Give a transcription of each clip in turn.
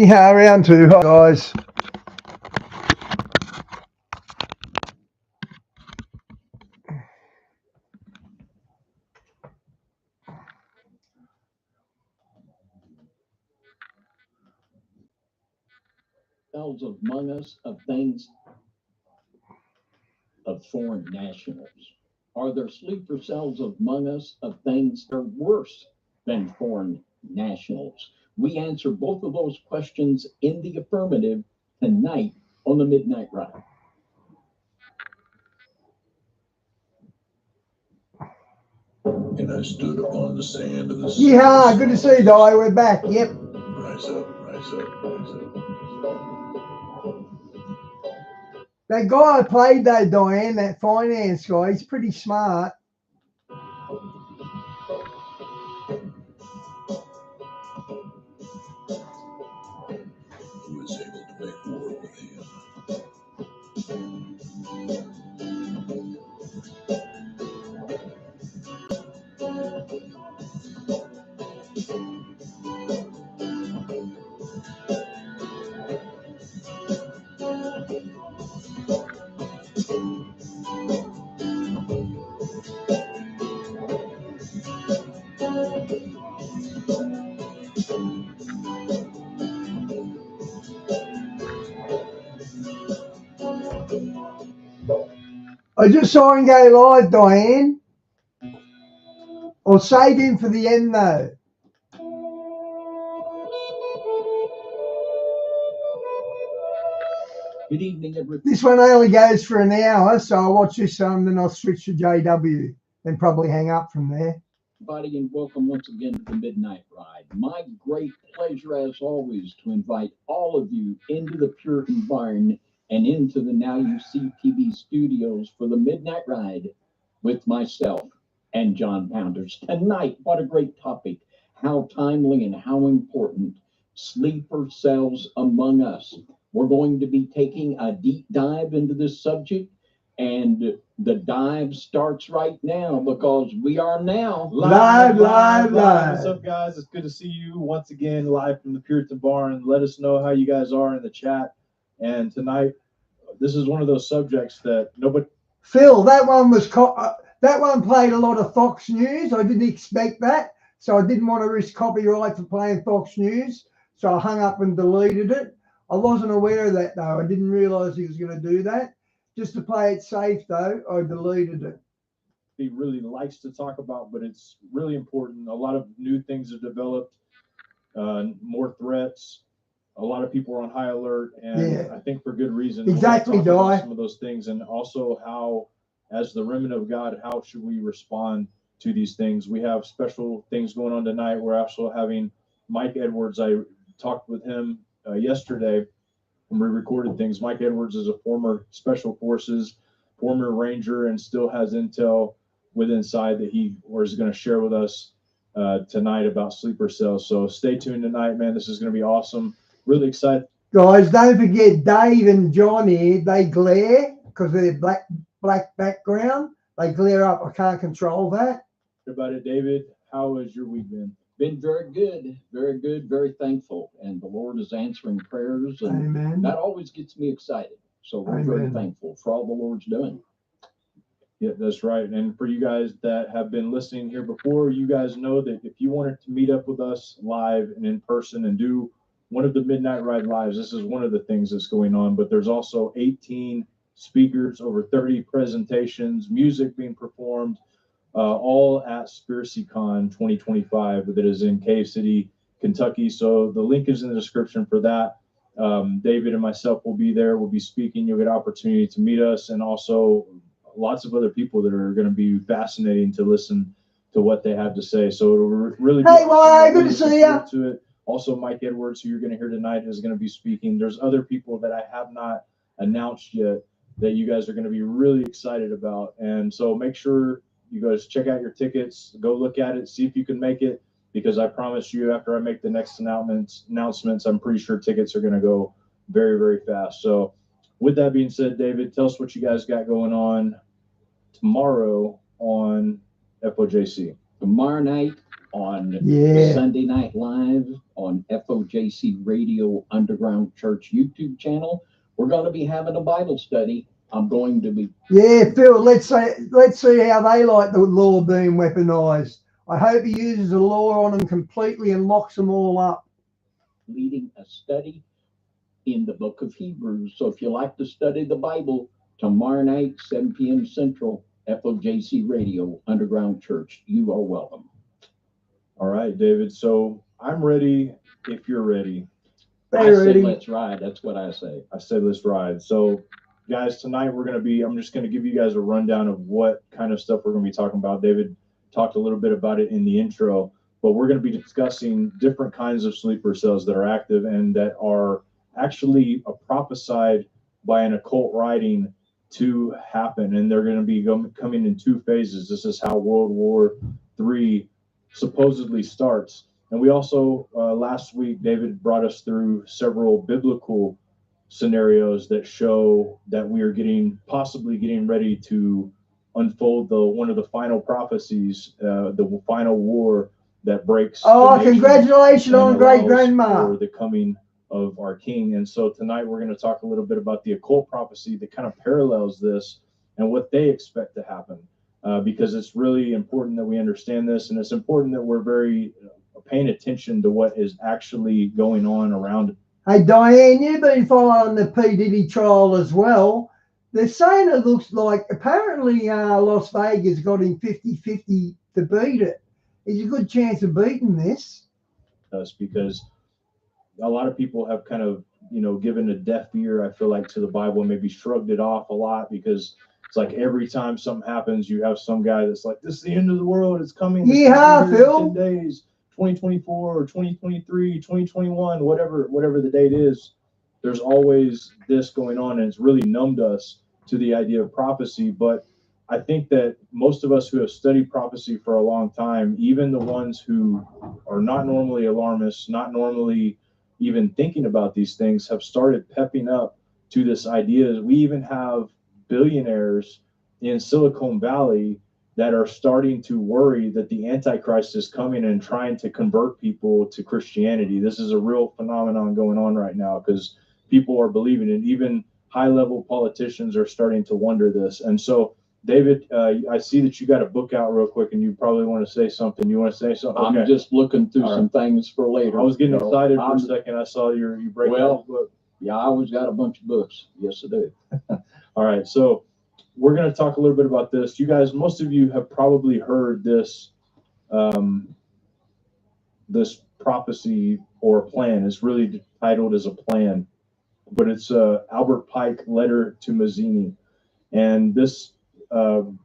Yeah, round two. Hi, guys. Cells among us of things of foreign nationals? Are there sleeper cells among us of things that are worse than foreign nationals? We answer both of those questions in the affirmative tonight on the Midnight Ride. And I stood upon the sand of the sea. Yeah, good to see you, Di. We're back. Yep. Rise up, rise up, rise up. That guy I played though, Diane, that finance guy, he's pretty smart. Who was able to make war with him? I just saw him go live, Diane. I'll save him for the end though. Good evening, everybody. This one only goes for an hour, so I'll watch this one, then I'll switch to JW, then probably hang up from there. Everybody, and welcome once again to the Midnight Ride. My great pleasure, as always, to invite all of you into the Puritan Barn and into the Now You See TV studios for the Midnight Ride with myself and John Pounders. Tonight, what a great topic. How timely and how important sleeper cells among us. We're going to be taking a deep dive into this subject, and the dive starts right now because we are now Live. What's up, guys? It's good to see you once again live from the Puritan Barn. Let us know how you guys are in the chat. And tonight, this is one of those subjects that nobody. Phil, that one was that one played a lot of Fox News. I didn't expect that, so I didn't want to risk copyright for playing Fox News. So I hung up and deleted it. I wasn't aware of that though. I didn't realize he was going to do that. Just to play it safe though, I deleted it. He really likes to talk about, but it's really important. A lot of new things have developed, more threats. A lot of people are on high alert, and I think for good reason. Exactly, Di. Some of those things, and also how, as the remnant of God, how should we respond to these things? We have special things going on tonight. We're also having Mike Edwards. I talked with him yesterday when we recorded things. Mike Edwards is a former Special Forces, former Ranger, and still has intel with inside that he is going to share with us tonight about sleeper cells. So stay tuned tonight, man. This is going to be awesome. Really excited. Guys, don't forget Dave and Johnny, they glare because of their black background. They glare up. I can't control that. About it, David. How has your week been? Been very good, very thankful. And the Lord is answering prayers, and Amen. That always gets me excited. So we're very thankful for all the Lord's doing. Yeah, that's right. And for you guys that have been listening here before, you guys know that if you wanted to meet up with us live and in person and do one of the Midnight Ride Lives, this is one of the things that's going on. But there's also 18 speakers, over 30 presentations, music being performed, all at SpiracyCon 2025 that is in Cave City, Kentucky. So the link is in the description for that. David and myself will be there. We'll be speaking. You'll get an opportunity to meet us, and also lots of other people that are going to be fascinating to listen to what they have to say. So it'll really be good to see you. To it. Also, Mike Edwards, who you're going to hear tonight, is going to be speaking. There's other people that I have not announced yet that you guys are going to be really excited about. And so make sure you guys check out your tickets, go look at it, see if you can make it, because I promise you, after I make the next announcements, I'm pretty sure tickets are going to go very, very fast. So with that being said, David, tell us what you guys got going on tomorrow on FOJC. Tomorrow night, on Yeah. Sunday Night Live on FOJC Radio Underground Church YouTube channel. We're going to be having a Bible study. I'm going to be Yeah, Phil, let's see how they like the law being weaponized. I hope he uses the law on them completely and locks them all up. leading a study in the book of Hebrews. So if you like to study the Bible, tomorrow night, 7 p.m. Central, FOJC Radio Underground Church, you are welcome. All right, David. So I'm ready if you're ready. I said let's ride. That's what I say. I said let's ride. So guys, tonight I'm just going to give you guys a rundown of what kind of stuff we're going to be talking about. David talked a little bit about it in the intro, but we're going to be discussing different kinds of sleeper cells that are active and that are actually prophesied by an occult writing to happen. And they're going to be coming in two phases. This is how World War III supposedly starts. And we also, last week, David brought us through several biblical scenarios that show that we are possibly getting ready to unfold one of the final prophecies, the final war that breaks. Oh, congratulations on great grandma. For the coming of our King. And so tonight we're going to talk a little bit about the occult prophecy that kind of parallels this and what they expect to happen, because it's really important that we understand this, and it's important that we're very paying attention to what is actually going on around. Hey, Diane, you've been following the P. Diddy trial as well. They're saying it looks like apparently Las Vegas got him 50-50 to beat it. There's a good chance of beating this. Us, because a lot of people have kind of, given a deaf ear, I feel like, to the Bible and maybe shrugged it off a lot, because it's like every time something happens, you have some guy that's like, this is the end of the world. It's coming. Yeah, Phil. 10 days. 2024 or 2023, 2021, whatever the date is, there's always this going on, and it's really numbed us to the idea of prophecy. But I think that most of us who have studied prophecy for a long time, even the ones who are not normally alarmists, not normally even thinking about these things, have started pepping up to this idea. We even have billionaires in Silicon Valley that are starting to worry that the Antichrist is coming and trying to convert people to Christianity. This is a real phenomenon going on right now because people are believing it. Even high-level politicians are starting to wonder this. And so, David, I see that you got a book out real quick, and you probably want to say something. You want to say something? I'm just looking through some things for later. I was getting excited for a second. I saw you break out the book. Yeah, I always got a bunch of books. Yes, I do. All right, so we're going to talk a little bit about this. You guys, most of you have probably heard this this prophecy or plan. It's really titled as a plan, but it's Albert Pike letter to Mazzini. And this, the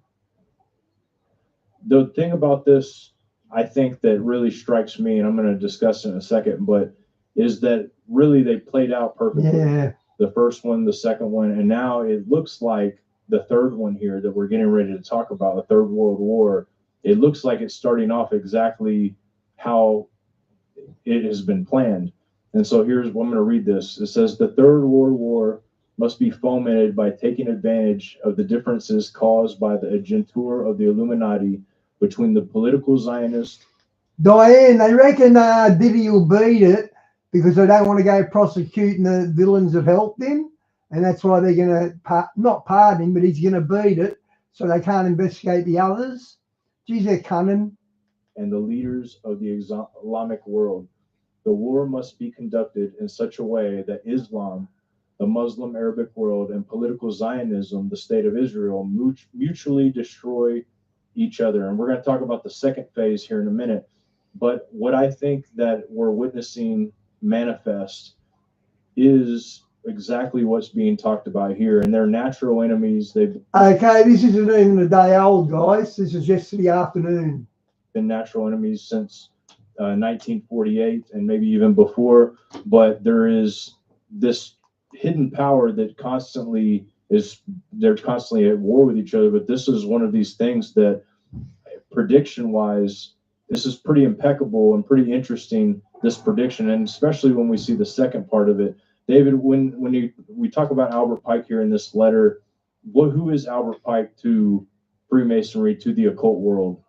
thing about this, I think that really strikes me, and I'm going to discuss in a second, but is that really they played out perfectly. Yeah. The first one, the second one, and now it looks like the third one here that we're getting ready to talk about, the Third World War, it looks like it's starting off exactly how it has been planned. And so here's what I'm going to read this. It says, the Third World War must be fomented by taking advantage of the differences caused by the agentur of the Illuminati between the political Zionists. Diane, they reckon Diddy will beat it because they don't want to go prosecuting the villains that helped him. And that's why they're going to not pardon him, but he's going to beat it so they can't investigate the others. Geez, they're cunning. And the leaders of the Islamic world. The war must be conducted in such a way that Islam, the Muslim Arabic world, and political Zionism, the state of Israel, mutually destroy each other. And we're going to talk about the second phase here in a minute. But what I think that we're witnessing manifest is exactly what's being talked about here. And they're natural enemies. Okay, this isn't even a day old, guys. This is yesterday afternoon. Been natural enemies since 1948 and maybe even before. But there is this hidden power that they're constantly at war with each other. But this is one of these things that, prediction-wise, this is pretty impeccable and pretty interesting, this prediction, and especially when we see the second part of it. David, when we talk about Albert Pike here in this letter, who is Albert Pike to Freemasonry, to the occult world?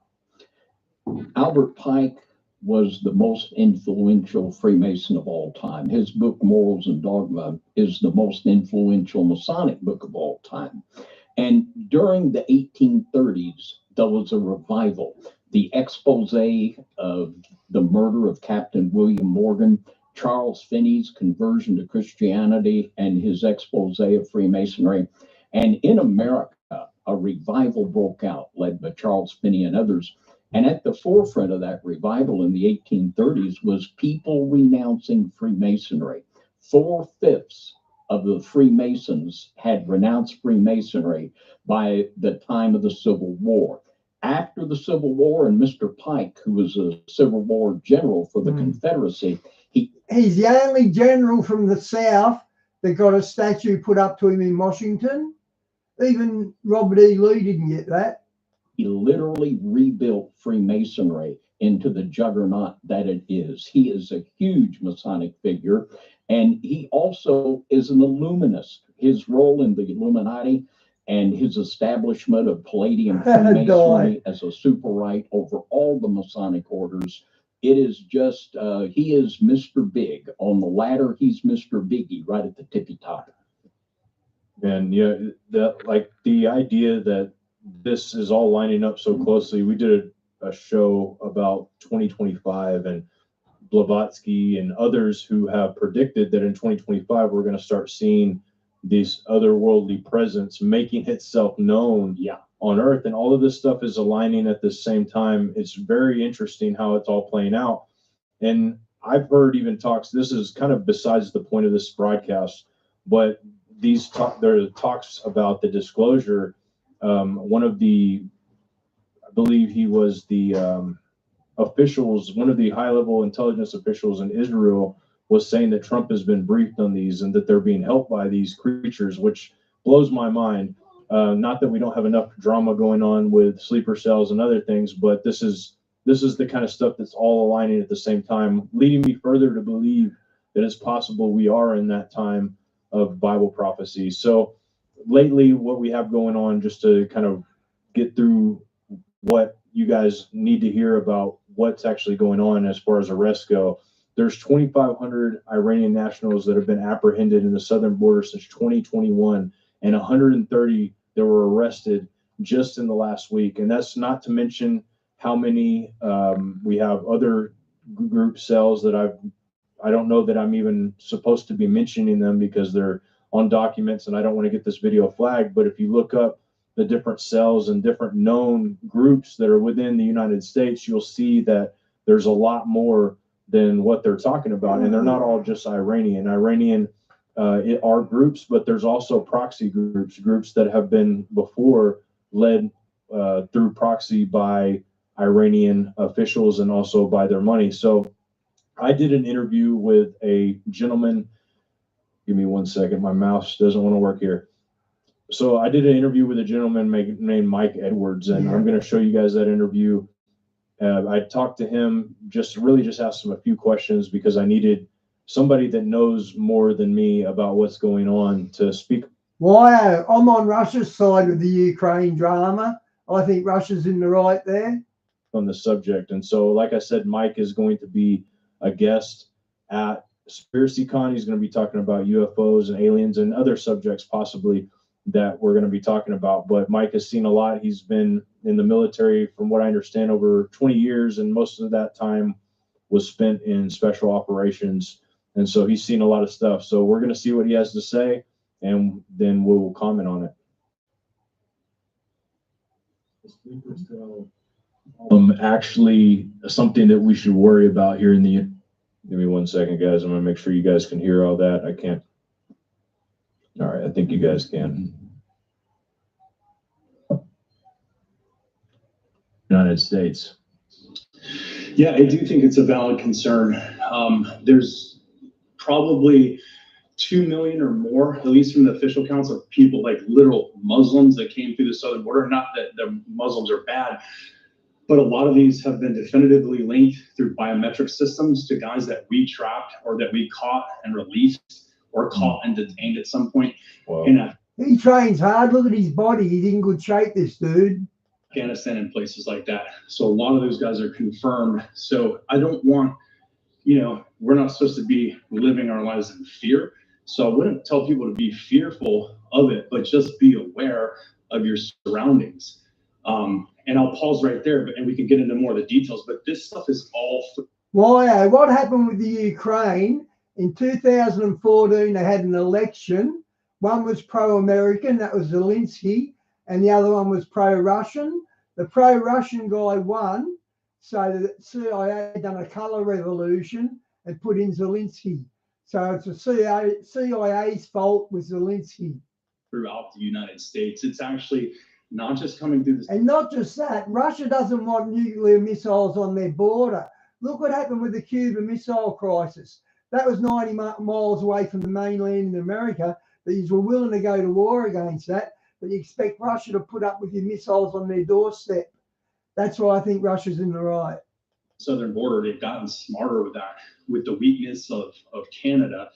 Albert Pike was the most influential Freemason of all time. His book, Morals and Dogma, is the most influential Masonic book of all time. And during the 1830s, there was a revival. The expose of the murder of Captain William Morgan, Charles Finney's conversion to Christianity, and his expose of Freemasonry. And in America, a revival broke out, led by Charles Finney and others. And at the forefront of that revival in the 1830s was people renouncing Freemasonry. 4/5 of the Freemasons had renounced Freemasonry by the time of the Civil War. After the Civil War, and Mr. Pike, who was a Civil War general for the Confederacy, he's the only general from the South that got a statue put up to him in Washington. Even Robert E. Lee didn't get that. He literally rebuilt Freemasonry into the juggernaut that it is. He is a huge Masonic figure, and he also is an Illuminist. His role in the Illuminati and his establishment of Palladium Freemasonry as a super right over all the Masonic orders, it is just, he is Mr. Big. On the ladder, he's Mr. Biggie right at the tippy top. And yeah, the idea that this is all lining up so closely. We did a show about 2025 and Blavatsky and others who have predicted that in 2025 we're going to start seeing this otherworldly presence making itself known on Earth, and all of this stuff is aligning at the same time. It's very interesting how it's all playing out. And I've heard even talks, this is kind of besides the point of this broadcast, but there are talks about the disclosure. One of the, I believe he was the officials, one of the high-level intelligence officials in Israel was saying that Trump has been briefed on these and that they're being helped by these creatures, which blows my mind. Not that we don't have enough drama going on with sleeper cells and other things, but this is the kind of stuff that's all aligning at the same time, leading me further to believe that it's possible we are in that time of Bible prophecy. So lately, what we have going on, just to kind of get through what you guys need to hear about what's actually going on as far as arrests go. There's 2,500 Iranian nationals that have been apprehended in the southern border since 2021, and 130 that were arrested just in the last week. And that's not to mention how many we have other group cells that I don't know that I'm even supposed to be mentioning them because they're on documents and I don't want to get this video flagged. But if you look up the different cells and different known groups that are within the United States, you'll see that there's a lot more than what they're talking about. And they're not all just Iranian. Are groups, but there's also proxy groups that have been before led through proxy by Iranian officials and also by their money. So I did an interview with a gentleman. Give me 1 second. My mouse doesn't want to work here. So I did an interview with a gentleman named Mike Edwards, and I'm going to show you guys that interview. I talked to him, just asked him a few questions because I needed somebody that knows more than me about what's going on to speak. Wow, I'm on Russia's side with the Ukraine drama. I think Russia's in the right there. On the subject. And so, like I said, Mike is going to be a guest at SpiracyCon. He's going to be talking about UFOs and aliens and other subjects possibly that we're going to be talking about. But Mike has seen a lot. He's been in the military, from what I understand, over 20 years, and most of that time was spent in special operations. And so he's seen a lot of stuff. So we're going to see what he has to say, and then we'll comment on it. Actually, something that we should worry about here in the, give me 1 second, guys. I'm going to make sure you guys can hear all that. I can't. All right, I think you guys can. United States. Yeah, I do think it's a valid concern. There's probably 2 million or more, at least from the official counts, of people, like literal Muslims that came through the southern border. Not that the Muslims are bad, but a lot of these have been definitively linked through biometric systems to guys that we trapped or that we caught and released or caught and detained at some point. Wow. He trains hard. Look at his body. He's in good shape, this dude. Afghanistan and places like that. So a lot of those guys are confirmed. So I don't want, you know, we're not supposed to be living our lives in fear. So I wouldn't tell people to be fearful of it, but just be aware of your surroundings. And I'll pause right there, and we can get into more of the details. But this stuff is all. Why? What happened with the Ukraine in 2014? They had an election. One was pro-American, that was Zelensky, and the other one was pro-Russian. The pro-Russian guy won, so the CIA done a color revolution and put in Zelensky. So it's the CIA's fault with Zelensky. Throughout the United States, it's actually not just coming through this. And not just that, Russia doesn't want nuclear missiles on their border. Look what happened with the Cuban Missile Crisis. That was 90 miles away from the mainland in America, but you were willing to go to war against that, but you expect Russia to put up with your missiles on their doorstep. That's why I think Russia's in the right. Southern border, they've gotten smarter with that. With the weakness of Canada,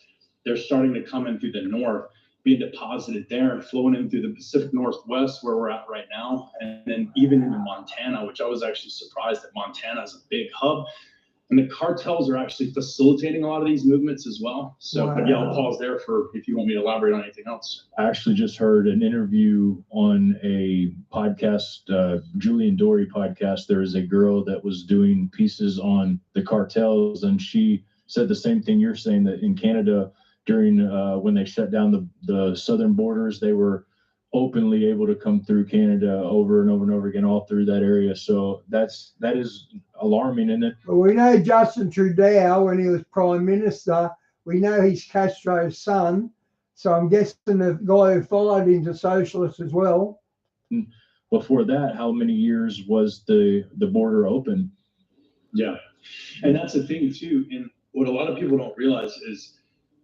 they're starting to come in through the north, being deposited there and flowing in through the Pacific Northwest where we're at right now, and then even into Montana, which I was actually surprised that Montana is a big hub. And the cartels are actually facilitating a lot of these movements as well. So, wow. But yeah, I'll pause there for if you want me to elaborate on anything else. I actually just heard an interview on a podcast, Julian Dory podcast. There is a girl that was doing pieces on the cartels, and she said the same thing you're saying, that in Canada, during when they shut down the southern borders, they were openly able to come through Canada over and over and over again, all through that area. So that is alarming, isn't it? Well, we know Justin Trudeau, when he was Prime Minister, we know he's Castro's son. So I'm guessing the guy who followed him's a socialist as well. Before that, how many years was the border open? Yeah. And that's the thing too. And what a lot of people don't realize is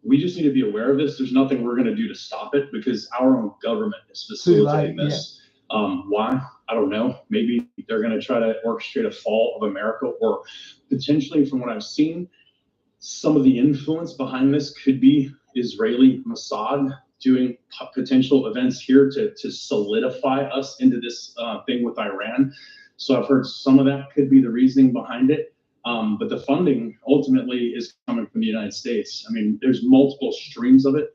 we just need to be aware of this. There's nothing we're going to do to stop it because our own government is facilitating this. Yeah. Why? I don't know. Maybe they're going to try to orchestrate a fall of America, or potentially, from what I've seen, some of the influence behind this could be Israeli Mossad doing potential events here to solidify us into this thing with Iran. So I've heard some of that could be the reasoning behind it. But the funding ultimately is coming from the United States. I mean, there's multiple streams of it.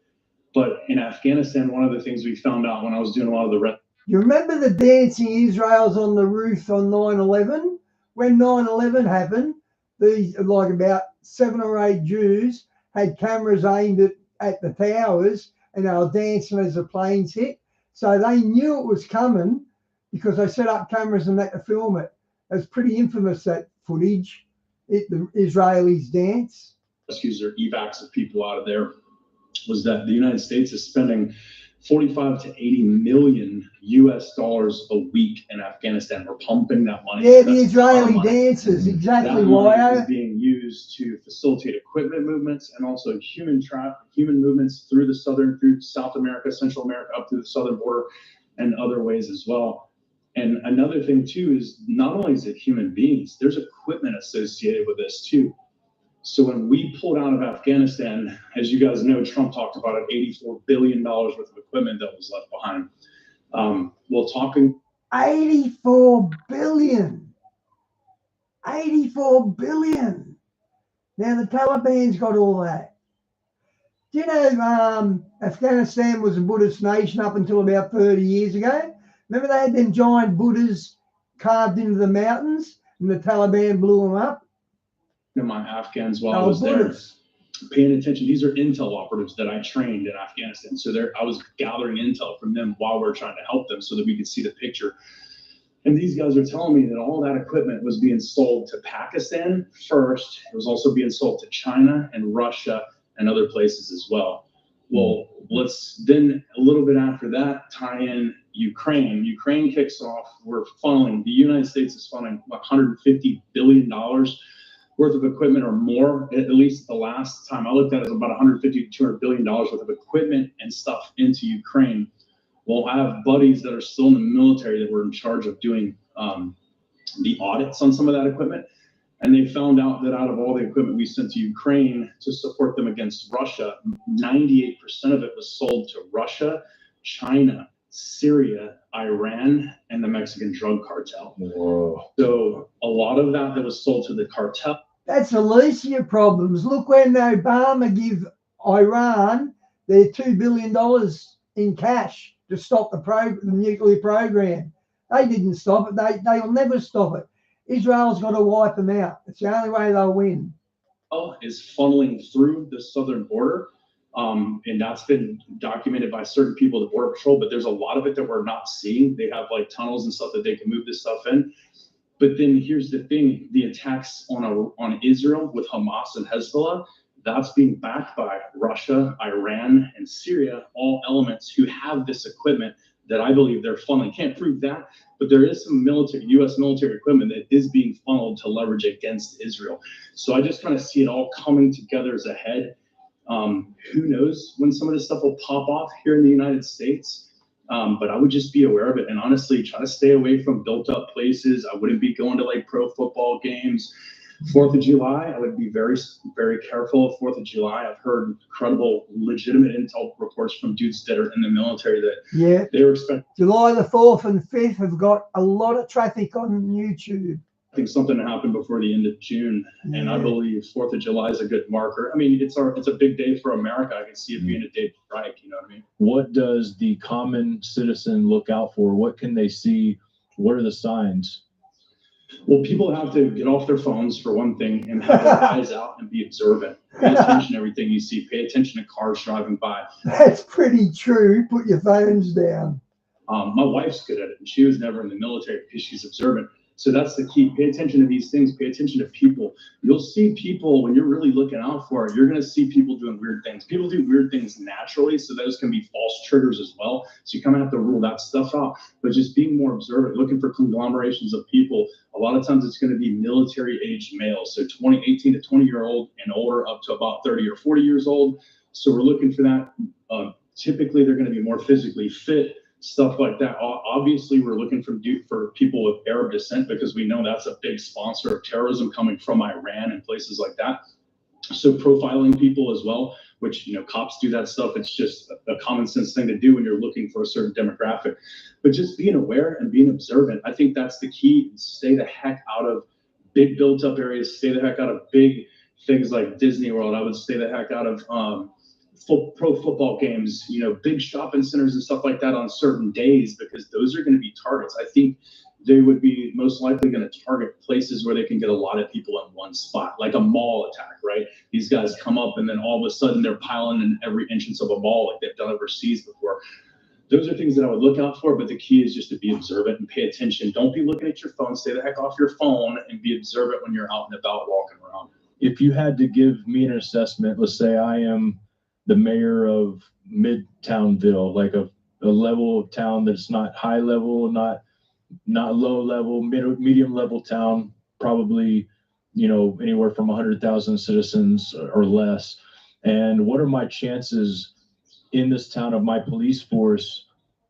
But in Afghanistan, one of the things we found out when I was doing a lot of the... You remember the dancing Israels on the roof on 9/11? When 9/11 happened, these, like about 7 or 8 Jews had cameras aimed at the towers, and they were dancing as the planes hit. So they knew it was coming because they set up cameras and that to film it. It was pretty infamous, that footage. The Israelis dance. Rescues or evacs of people out of there, was that the United States is spending 45 to 80 million US dollars a week in Afghanistan. We're pumping that money. Yeah, the Israeli dances, exactly why. That money is being used to facilitate equipment movements and also human movements through South America, Central America, up to the southern border, and other ways as well. And another thing too is not only is it human beings, there's equipment associated with this too. So when we pulled out of Afghanistan, as you guys know, Trump talked about an $84 billion worth of equipment that was left behind. Well, talking 84 billion. 84 billion. Now the Taliban's got all that. Do you know Afghanistan was a Buddhist nation up until about 30 years ago? Remember they had them giant Buddhas carved into the mountains and the Taliban blew them up? My Afghans while I was there, paying attention. These are intel operatives that I trained in Afghanistan. So I was gathering intel from them while we were trying to help them so that we could see the picture. And these guys are telling me that all that equipment was being sold to Pakistan first. It was also being sold to China and Russia and other places as well. Well, let's then a little bit after that tie in Ukraine. Ukraine kicks off. We're funneling. The United States is funneling $150 billion worth of equipment or more. At least the last time I looked at it, it was about $150 to $200 billion worth of equipment and stuff into Ukraine. Well, I have buddies that are still in the military that were in charge of doing the audits on some of that equipment. And they found out that out of all the equipment we sent to Ukraine to support them against Russia, 98% of it was sold to Russia, China, Syria, Iran, and the Mexican drug cartel. Whoa. So a lot of that was sold to the cartel. That's the least of your problems. Look, when Obama give Iran their $2 billion in cash to stop the nuclear program. They didn't stop it. They'll never stop it. Israel's got to wipe them out. It's the only way they'll win. Is funneling through the southern border. And that's been documented by certain people at the Border Patrol, but there's a lot of it that we're not seeing. They have like tunnels and stuff that they can move this stuff in. But then here's the thing, the attacks on Israel with Hamas and Hezbollah, that's being backed by Russia, Iran, and Syria, all elements who have this equipment that I believe they're funneling. Can't prove that, but there is some U.S. military equipment that is being funneled to leverage against Israel. So I just kind of see it all coming together as a head. Who knows when some of this stuff will pop off here in the United States? But I would just be aware of it and honestly try to stay away from built up places. I wouldn't be going to like pro football games. 4th of July, I would be very, very careful of 4th of July. I've heard credible, legitimate intel reports from dudes that are in the military that they were expecting. July the 4th and 5th have got a lot of traffic on YouTube. I think something happened before the end of June, and I believe 4th of July is a good marker. I mean, it's a big day for America. I can see it being a day to strike, you know what I mean? What does the common citizen look out for? What can they see? What are the signs? Well, people have to get off their phones for one thing and have their eyes out and be observant. Pay attention to everything you see. Pay attention to cars driving by. That's pretty true. Put your phones down. My wife's good at it, and she was never in the military because she's observant. So that's the key. Pay attention to these things. Pay attention to people. You'll see people when you're really looking out for it. You're going to see people doing weird things. People do weird things naturally, so those can be false triggers as well. So you kind of have to rule that stuff out. But just being more observant, looking for conglomerations of people. A lot of times it's going to be military-aged males, so 18 to 20-year-old and older, up to about 30 or 40 years old. So we're looking for that. Typically, they're going to be more physically fit. Stuff like that. Obviously, we're looking for people with Arab descent because we know that's a big sponsor of terrorism coming from Iran and places like that. So profiling people as well, which, you know, cops do that stuff. It's just a common sense thing to do when you're looking for a certain demographic. But just being aware and being observant, I think that's the key. Stay the heck out of big built up areas. Stay the heck out of big things like Disney World. I would stay the heck out of pro football games, you know, big shopping centers and stuff like that on certain days, because those are going to be targets. I think they would be most likely going to target places where they can get a lot of people in one spot, like a mall attack, right? These guys come up and then all of a sudden they're piling in every entrance of a mall like they've done overseas before. Those are things that I would look out for, but the key is just to be observant and pay attention. Don't be looking at your phone. Stay the heck off your phone and be observant when you're out and about walking around. If you had to give me an assessment, let's say I am the mayor of Midtownville, like a level of town that's not high level, not low level, medium level town, probably, you know, anywhere from 100,000 citizens or less. And what are my chances in this town of my police force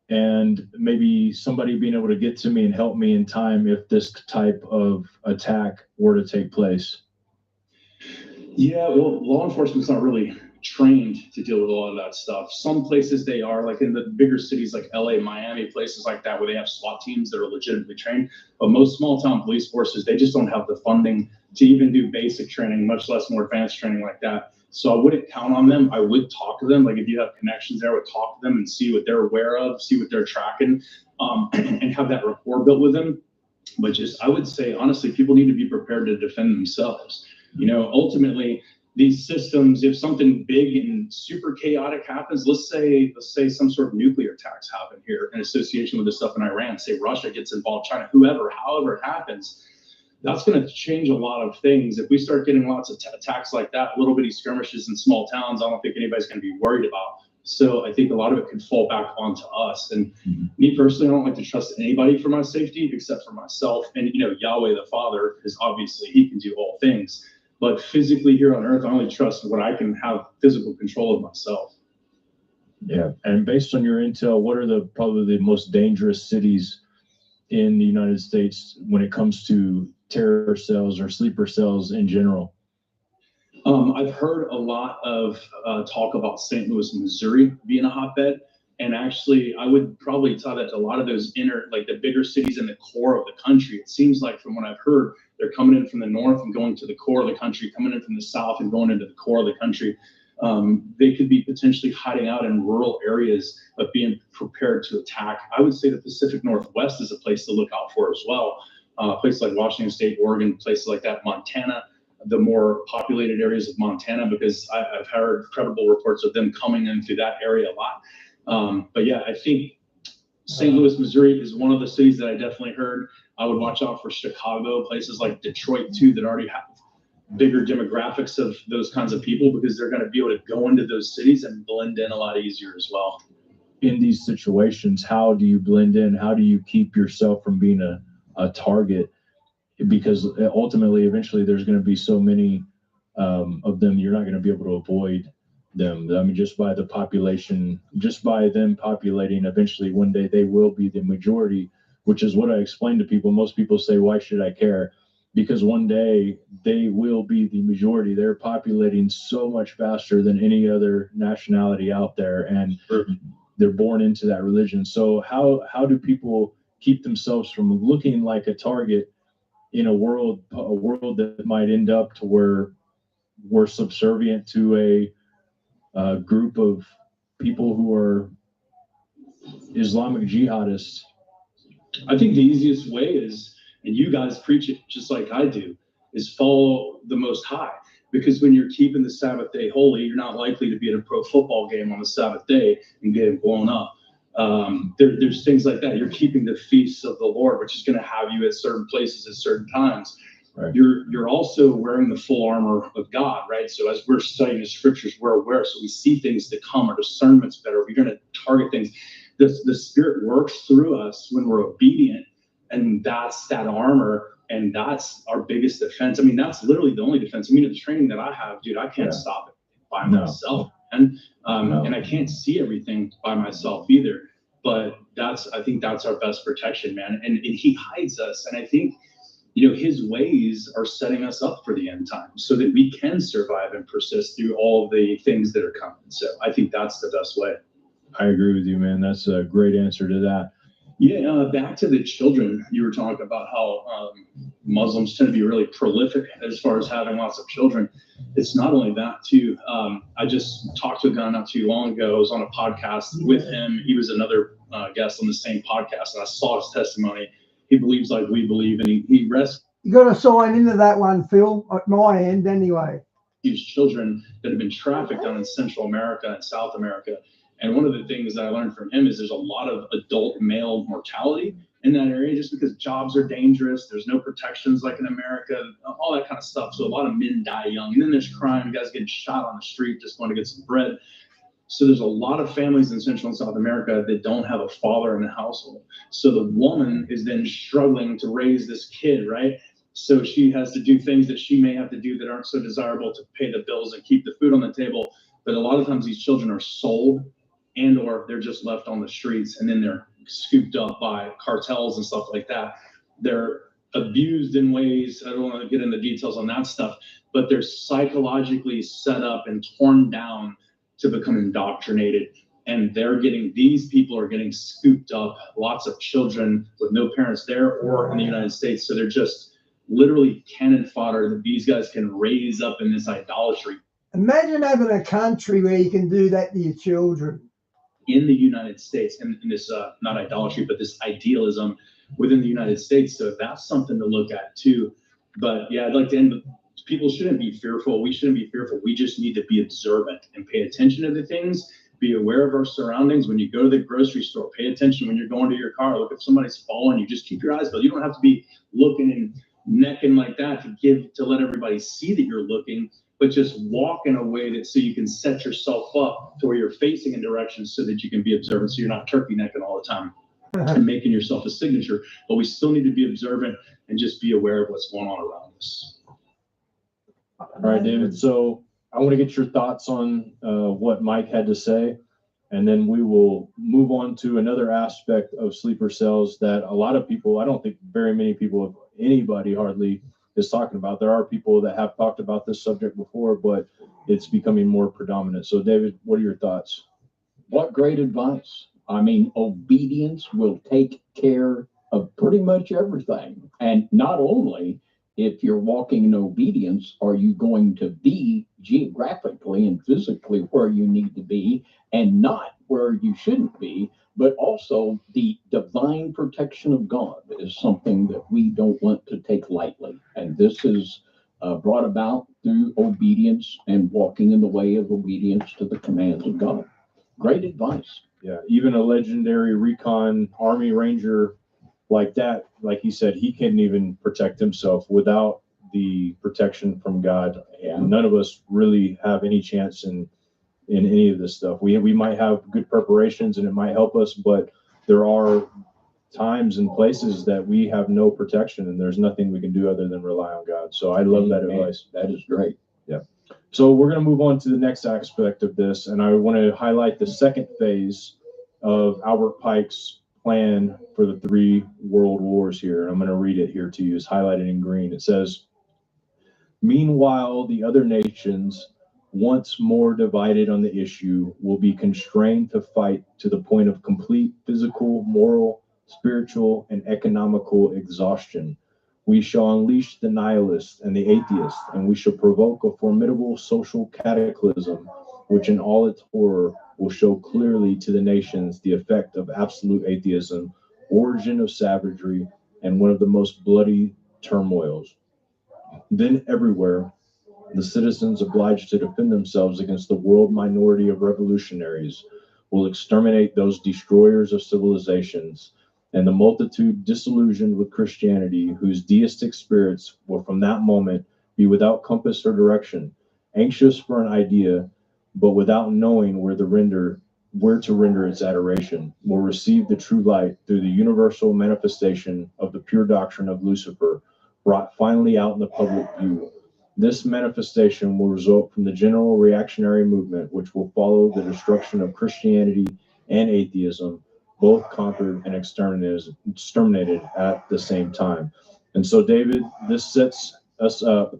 and maybe somebody being able to get to me and help me in time if this type of attack were to take place? Yeah, well, law enforcement's not really trained to deal with a lot of that stuff. Some places they are, like in the bigger cities like LA, Miami, places like that, where they have SWAT teams that are legitimately trained. But most small town police forces, they just don't have the funding to even do basic training, much less more advanced training like that. So I wouldn't count on them. I would talk to them. Like if you have connections there, I would talk to them and see what they're aware of, see what they're tracking, and have that rapport built with them. But just, I would say, honestly, people need to be prepared to defend themselves. You know, ultimately, these systems, if something big and super chaotic happens, let's say some sort of nuclear attacks happen here in association with the stuff in Iran, say Russia gets involved, China, whoever, however it happens, that's going to change a lot of things. If we start getting lots of attacks like that, little bitty skirmishes in small towns, I don't think anybody's going to be worried about. So I think a lot of it can fall back onto us. And me personally, I don't like to trust anybody for my safety except for myself. And, you know, Yahweh the Father, because obviously he can do all things. But physically here on earth, I only trust what I can have physical control of myself. Yeah. And based on your intel, what are probably the most dangerous cities in the United States when it comes to terror cells or sleeper cells in general? I've heard a lot of talk about St. Louis, Missouri being a hotbed. And actually, I would probably tie that to a lot of those like the bigger cities in the core of the country. It seems like from what I've heard, they're coming in from the north and going to the core of the country, coming in from the south and going into the core of the country. They could be potentially hiding out in rural areas, but being prepared to attack. I would say the Pacific Northwest is a place to look out for as well. Places like Washington State, Oregon, places like that, Montana, the more populated areas of Montana, because I've heard credible reports of them coming in through that area a lot. But yeah, I think St. Louis, Missouri is one of the cities that I definitely heard. I would watch out for Chicago, places like Detroit too, that already have bigger demographics of those kinds of people, because they're going to be able to go into those cities and blend in a lot easier as well. In these situations, how do you blend in? How do you keep yourself from being a target? Because ultimately, eventually, there's going to be so many of them, you're not going to be able to avoid them. I mean, just by the population, just by them populating, eventually one day they will be the majority, which is what I explain to people. Most people say, why should I care? Because one day they will be the majority. They're populating so much faster than any other nationality out there, and they're born into that religion. So how do people keep themselves from looking like a target in a world that might end up to where we're subservient to a group of people who are Islamic jihadists? I think the easiest way is, and you guys preach it just like I do, is follow the Most High. Because when you're keeping the Sabbath day holy, you're not likely to be at a pro football game on the Sabbath day and getting blown up. There's things like that. You're keeping the feasts of the Lord, which is going to have you at certain places at certain times. Right. You're also wearing the full armor of God, right? So as we're studying the scriptures, we're aware, so we see things to come. Our discernment's better. We're going to target things. The Spirit works through us when we're obedient, and that's that armor, and that's our biggest defense. I mean, that's literally the only defense. I mean, the training that I have, dude, I can't stop it by myself, and I can't see everything by myself either. But I think that's our best protection, man. And He hides us, and I think, His ways are setting us up for the end times so that we can survive and persist through all the things that are coming. So I think that's the best way. I agree with you, man. That's a great answer to that. Yeah, back to the children. You were talking about how Muslims tend to be really prolific as far as having lots of children. It's not only that, too. I just talked to a guy not too long ago. I was on a podcast with him. He was another guest on the same podcast, and I saw his testimony. He believes like we believe, and he rescues. You got to sign into that one, Phil, at my end anyway. These children that have been trafficked down in Central America and South America. And one of the things that I learned from him is there's a lot of adult male mortality in that area just because jobs are dangerous. There's no protections like in America, all that kind of stuff. So a lot of men die young. And then there's crime, guys getting shot on the street just want to get some bread. So there's a lot of families in Central and South America that don't have a father in the household. So the woman is then struggling to raise this kid, right? So she has to do things that she may have to do that aren't so desirable to pay the bills and keep the food on the table. But a lot of times these children are sold, and or they're just left on the streets, and then they're scooped up by cartels and stuff like that. They're abused in ways, I don't want to get into details on that stuff, but they're psychologically set up and torn down to become indoctrinated. And these people are getting scooped up, lots of children with no parents there or in the United States. So they're just literally cannon fodder that these guys can raise up in this idolatry. Imagine having a country where you can do that to your children. In the United States, and this not idolatry, but this idealism within the United States. So that's something to look at too. But yeah, I'd like to end with, people shouldn't be fearful. We shouldn't be fearful. We just need to be observant and pay attention to the things, be aware of our surroundings. When you go to the grocery store, pay attention when you're going to your car. Look if somebody's following you, just keep your eyes peeled. You don't have to be looking and necking like that to let everybody see that you're looking, but just walk in a way that so you can set yourself up to where you're facing a direction so that you can be observant, so you're not turkey necking all the time and making yourself a signature. But we still need to be observant and just be aware of what's going on around us. All right, David. So I want to get your thoughts on what Mike had to say, and then we will move on to another aspect of sleeper cells that a lot of people, I don't think very many people, anybody hardly is talking about. There are people that have talked about this subject before, but it's becoming more predominant. So David, what are your thoughts? What great advice. I mean, obedience will take care of pretty much everything. And not only if you're walking in obedience, are you going to be geographically and physically where you need to be and not where you shouldn't be, but also the divine protection of God is something that we don't want to take lightly. And this is brought about through obedience and walking in the way of obedience to the commands of God. Great advice. Yeah, even a legendary recon Army Ranger like that, like he said, he couldn't even protect himself without the protection from God. Yeah. And none of us really have any chance in any of this stuff. We might have good preparations and it might help us, but there are times and places that we have no protection and there's nothing we can do other than rely on God. So I love that advice. That is great. Yeah. So we're going to move on to the next aspect of this, and I want to highlight the second phase of Albert Pike's plan for the 3 world wars here. I'm going to read it here to you. It's highlighted in green. It says, meanwhile, the other nations, once more divided on the issue, will be constrained to fight to the point of complete physical, moral, spiritual, and economical exhaustion. We shall unleash the nihilists and the atheists, and we shall provoke a formidable social cataclysm, which in all its horror will show clearly to the nations the effect of absolute atheism, origin of savagery, and one of the most bloody turmoils. Then everywhere, the citizens obliged to defend themselves against the world minority of revolutionaries will exterminate those destroyers of civilizations, and the multitude disillusioned with Christianity, whose deistic spirits will from that moment be without compass or direction, anxious for an idea, but without knowing where to render its adoration, will receive the true light through the universal manifestation of the pure doctrine of Lucifer, brought finally out in the public view. This manifestation will result from the general reactionary movement, which will follow the destruction of Christianity and atheism, both conquered and exterminated at the same time. And so, David, this sets us up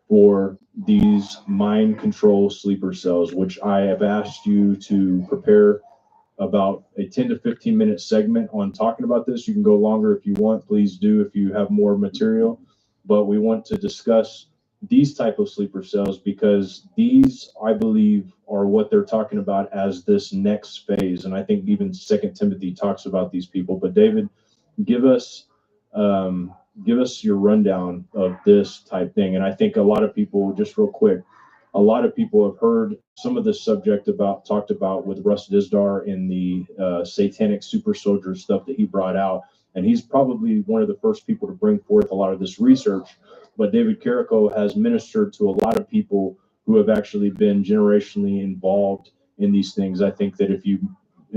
for these mind control sleeper cells, which I have asked you to prepare about a 10 to 15 minute segment on talking about this. You can go longer if you want. Please do if you have more material. But we want to discuss these type of sleeper cells because these, I believe, are what they're talking about as this next phase. And I think even Second Timothy talks about these people. But David, give us your rundown of this type thing. And I think a lot of people, just real quick, a lot of people have heard some of this subject talked about with Russ Dizdar in the satanic super soldier stuff that he brought out. And he's probably one of the first people to bring forth a lot of this research. But David Carrico has ministered to a lot of people who have actually been generationally involved in these things. I think that if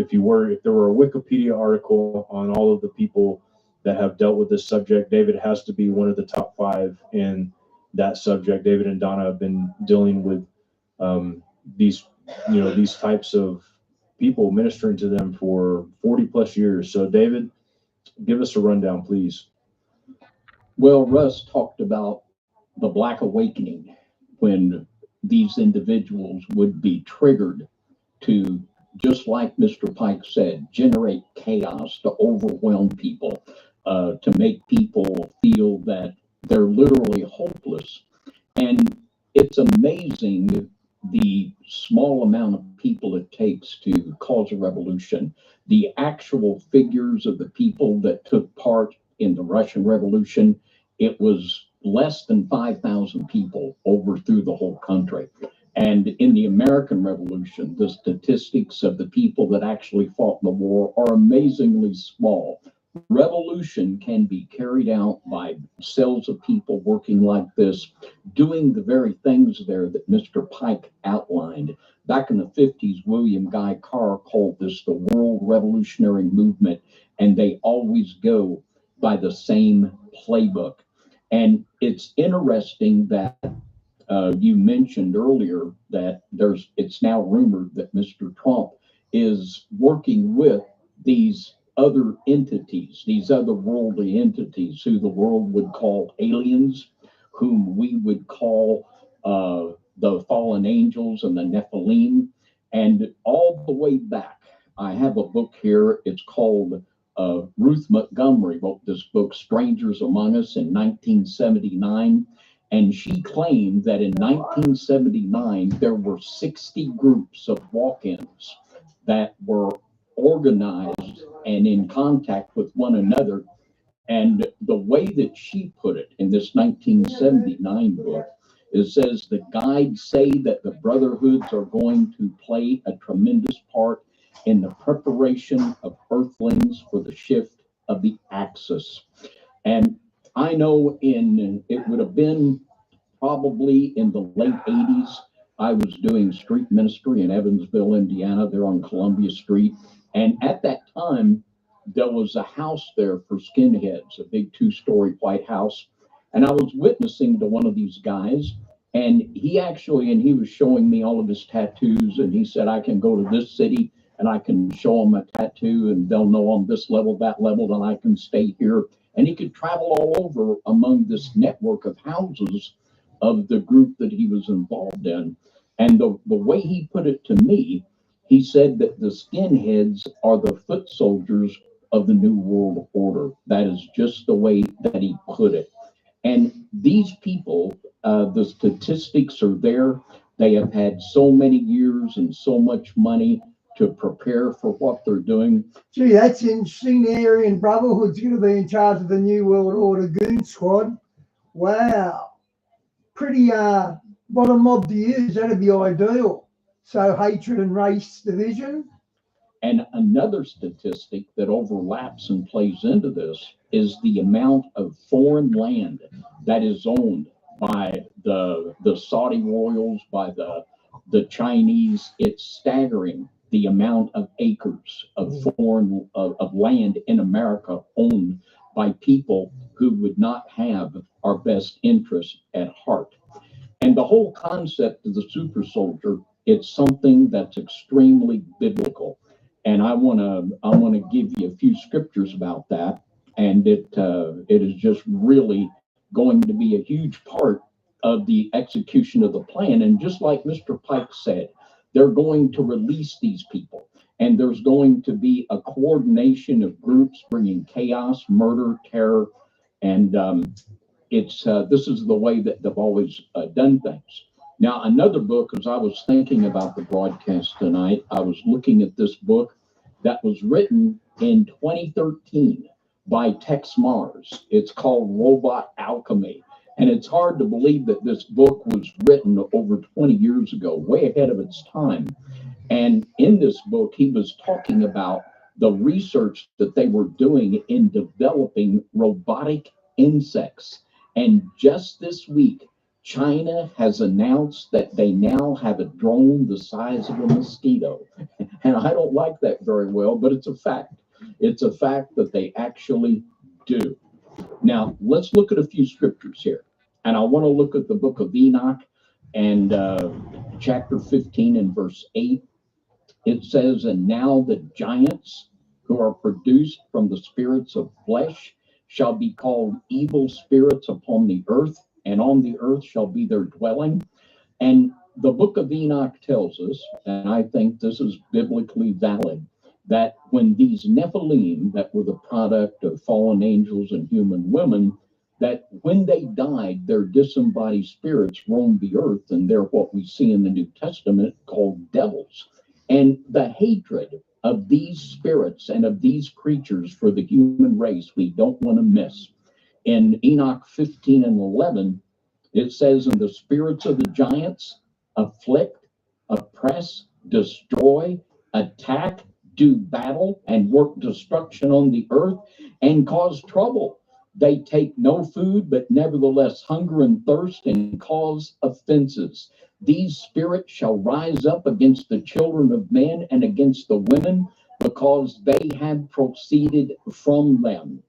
there were a Wikipedia article on all of the people that have dealt with this subject, David has to be one of the top 5 in that subject. David and Donna have been dealing with these types of people, ministering to them for 40 plus years. So David, give us a rundown, please. Well, Russ talked about the Black Awakening when these individuals would be triggered to, just like Mr. Pike said, generate chaos, to overwhelm people, to make people feel that they're literally hopeless. And it's amazing the small amount of people it takes to cause a revolution. The actual figures of the people that took part in the Russian Revolution, it was less than 5,000 people overthrew the whole country. And in the American Revolution, the statistics of the people that actually fought in the war are amazingly small. Revolution can be carried out by cells of people working like this, doing the very things there that Mr. Pike outlined. Back in the 50s, William Guy Carr called this the World Revolutionary Movement, and they always go by the same playbook. And it's interesting that you mentioned earlier that it's now rumored that Mr. Trump is working with these other entities, these other worldly entities who the world would call aliens, whom we would call the fallen angels and the Nephilim. And all the way back I have a book here. It's called Ruth Montgomery wrote this book, Strangers Among Us, in 1979. And she claimed that in 1979, there were 60 groups of walk-ins that were organized and in contact with one another. And the way that she put it in this 1979 book, it says the guides say that the brotherhoods are going to play a tremendous part in the preparation of earthlings for the shift of the axis. And I know it would have been probably in the late 80s. I was doing street ministry in Evansville, Indiana, there on Columbia Street. And at that time, there was a house there for skinheads, a big 2-story white house. And I was witnessing to one of these guys, and he was showing me all of his tattoos. And he said, I can go to this city and I can show them a tattoo and they'll know on this level, that level, then I can stay here. And he could travel all over among this network of houses of the group that he was involved in. And the way he put it to me, he said that the skinheads are the foot soldiers of the New World Order. That is just the way that he put it. And these people, the statistics are there. They have had so many years and so much money to prepare for what they're doing. Gee, that's interesting. The Aryan Brotherhood's going to be in charge of the New World Order Goon Squad. Wow. Pretty, what a mob to use. That'd be ideal. So hatred and race division. And another statistic that overlaps and plays into this is the amount of foreign land that is owned by the Saudi royals, by the Chinese. It's staggering the amount of acres of foreign of land in America owned by people who would not have our best interest at heart. And the whole concept of the super soldier, it's something that's extremely biblical. And I want to give you a few scriptures about that. And it is just really going to be a huge part of the execution of the plan. And just like Mr. Pike said, they're going to release these people. And there's going to be a coordination of groups bringing chaos, murder, terror. And this is the way that they've always done things. Now, another book, as I was thinking about the broadcast tonight, I was looking at this book that was written in 2013 by Tex Mars. It's called Robot Alchemy. And it's hard to believe that this book was written over 20 years ago, way ahead of its time. And in this book, he was talking about the research that they were doing in developing robotic insects. And just this week, China has announced that they now have a drone the size of a mosquito. And I don't like that very well, but it's a fact. It's a fact that they actually do. Now, let's look at a few scriptures here. And I want to look at the book of Enoch and chapter 15 and verse 8. It says, and now the giants who are produced from the spirits of flesh shall be called evil spirits upon the earth, and on the earth shall be their dwelling. And the book of Enoch tells us, and I think this is biblically valid, that when these Nephilim that were the product of fallen angels and human women, that when they died, their disembodied spirits roamed the earth, and they're what we see in the New Testament called devils. And the hatred of these spirits and of these creatures for the human race, we don't want to miss. In Enoch 15 and 11, it says, and the spirits of the giants afflict, oppress, destroy, attack, do battle, and work destruction on the earth, and cause trouble. They take no food, but nevertheless hunger and thirst, and cause offenses. These spirits shall rise up against the children of men and against the women, because they have proceeded from them.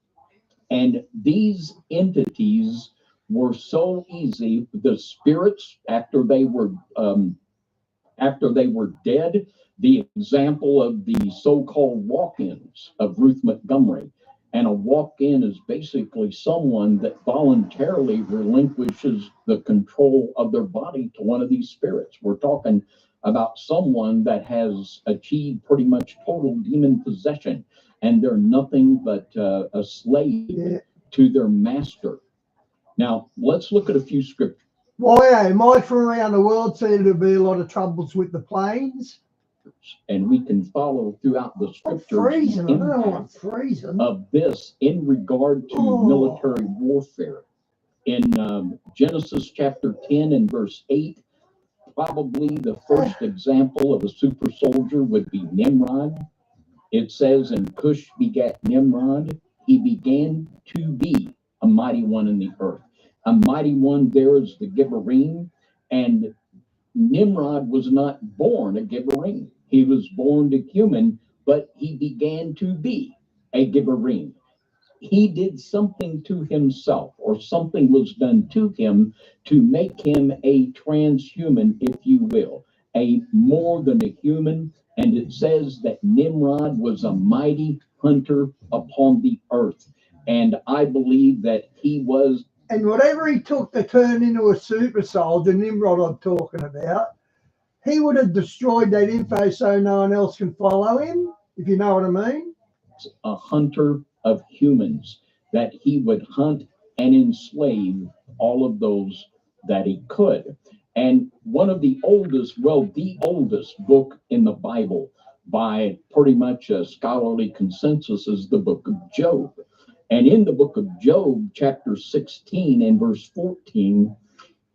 And these entities were so easy. The spirits, after they were dead, the example of the so-called walk-ins of Ruth Montgomery. And a walk-in is basically someone that voluntarily relinquishes the control of their body to one of these spirits. We're talking about someone that has achieved pretty much total demon possession, and they're nothing but a slave to their master. Now, let's look at a few scriptures. Well, yeah, Mike from around the world said there'll be a lot of troubles with the planes. And we can follow throughout the scriptures Freezing, the I don't know impact what freezing. of this in regard to military warfare. In Genesis chapter 10 and verse 8, probably the first example of a super soldier would be Nimrod. It says, and Cush begat Nimrod. He began to be a mighty one in the earth. A mighty one there is the Gibberim, and Nimrod was not born a Gibberim. He was born a human, but he began to be a Gibberim. He did something to himself, or something was done to him to make him a transhuman, if you will, a more than a human. And it says that Nimrod was a mighty hunter upon the earth. And I believe that he was. And whatever he took to turn into a super soldier, Nimrod I'm talking about, he would have destroyed that info so no one else can follow him, if you know what I mean. A hunter of humans, that he would hunt and enslave all of those that he could. And one of the oldest, well, the oldest book in the Bible by pretty much a scholarly consensus is the book of Job. And in the book of Job, chapter 16 and verse 14,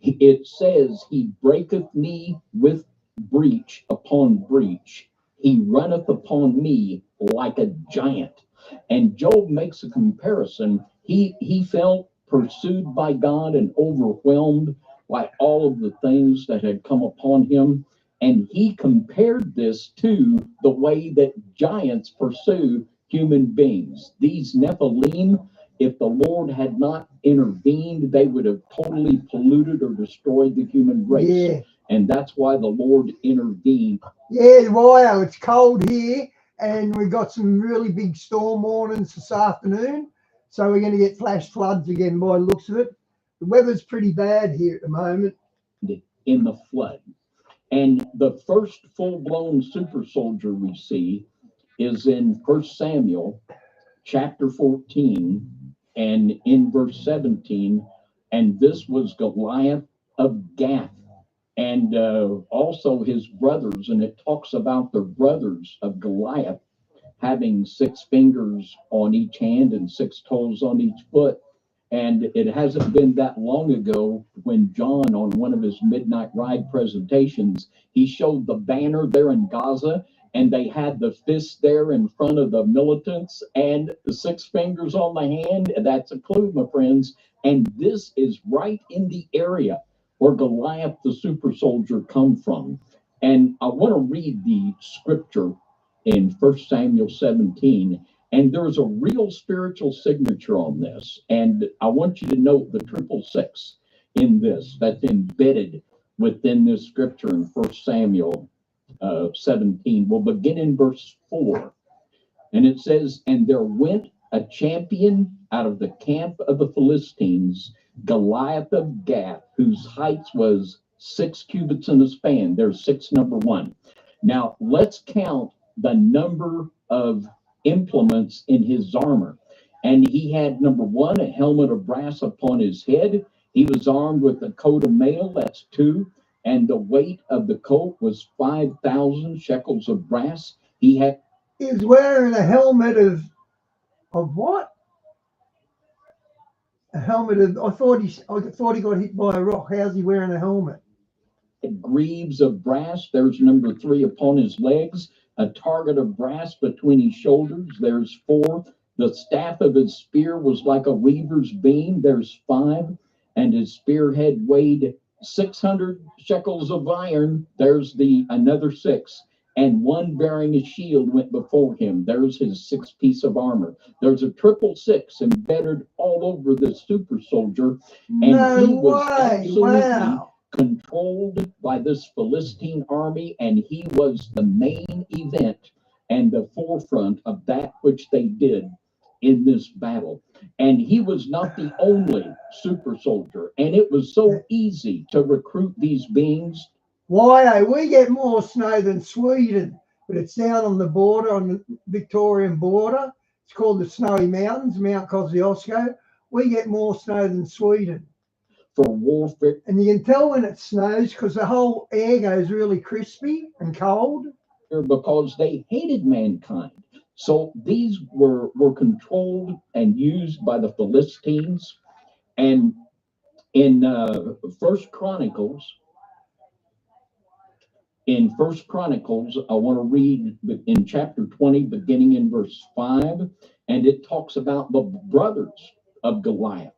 it says, he breaketh me with breach upon breach. He runneth upon me like a giant. And Job makes a comparison. He felt pursued by God and overwhelmed by all of the things that had come upon him. And he compared this to the way that giants pursue human beings. These Nephilim, if the Lord had not intervened, they would have totally polluted or destroyed the human race. Yeah. And that's why the Lord intervened. Yeah, wow, it's cold here, and we've got some really big storm warnings this afternoon. So we're going to get flash floods again by the looks of it. The weather's pretty bad here at the moment. In the flood. And the first full-blown super soldier we see is in 1 Samuel chapter 14 and in verse 17. And this was Goliath of Gath, and also his brothers. And it talks about the brothers of Goliath having 6 fingers on each hand and 6 toes on each foot. And it hasn't been that long ago when John, on one of his Midnight Ride presentations, he showed the banner there in Gaza, and they had the fist there in front of the militants and the 6 fingers on the hand. And that's a clue, my friends. And this is right in the area where Goliath, the super soldier, come from. And I want to read the scripture in 1 Samuel 17. And there's a real spiritual signature on this. And I want you to note the 666 in this that's embedded within this scripture in 1 Samuel 17. We'll begin in verse 4. And it says, and there went a champion out of the camp of the Philistines, Goliath of Gath, whose height was 6 cubits in a span. There's 6, number 1. Now let's count the number of implements in his armor. And he had, number 1, a helmet of brass upon his head. He was armed with a coat of mail, that's 2. And the weight of the coat was 5,000 shekels of brass. He had. He's wearing a helmet of what? A helmet of. I thought he got hit by a rock. How's he wearing a helmet? Greaves of brass. There's number 3 upon his legs. A target of brass between his shoulders. There's 4. The staff of his spear was like a weaver's beam. There's 5. And his spearhead weighed 600 shekels of iron. There's another 6. And 1 bearing a shield went before him. There's his 6th piece of armor. There's a 666 embedded all over this super soldier. And he was absolutely controlled by this Philistine army, and he was the main event and the forefront of that which they did in this battle. And he was not the only super soldier, and it was so easy to recruit these beings Why? We get more snow than Sweden, but it's down on the border, on the Victorian border. It's called the Snowy Mountains, Mount Kosciuszko. We get more snow than Sweden. For warfare, And you can tell when it snows because the whole air goes really crispy and cold. because they hated mankind. So these were controlled and used by the Philistines. And in First Chronicles, I want to read in chapter 20, beginning in verse 5, and it talks about the brothers of Goliath.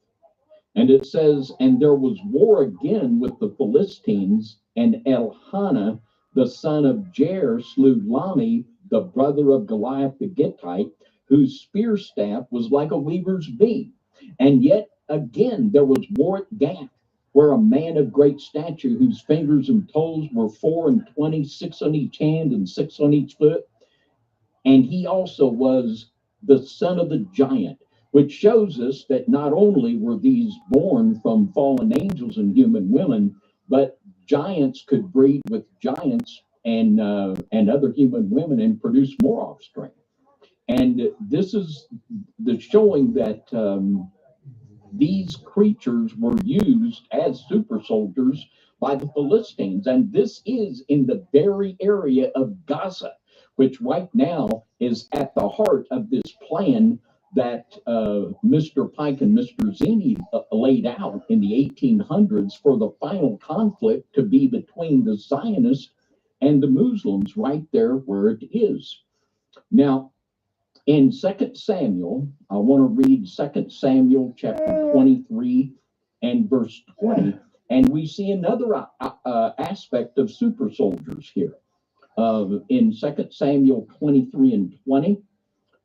And it says, and there was war again with the Philistines, and Elkanah, the son of Jair, slew Lami, the brother of Goliath the Gittite, whose spear staff was like a weaver's beam. And yet again there was war at Gath, where a man of great stature, whose fingers and toes were 24, 6 on each hand and 6 on each foot, and he also was the son of the giant, which shows us that not only were these born from fallen angels and human women, but giants could breed with giants and other human women and produce more offspring. And this is the showing that these creatures were used as super soldiers by the Philistines. And this is in the very area of Gaza, which right now is at the heart of this plan that Mr. Pike and Mr. Zini laid out in the 1800s for the final conflict to be between the Zionists and the Muslims right there where it is. Now, in 2 Samuel, I want to read 2 Samuel chapter 23 and verse 20, and we see another aspect of super soldiers here. In 2 Samuel 23 and 20,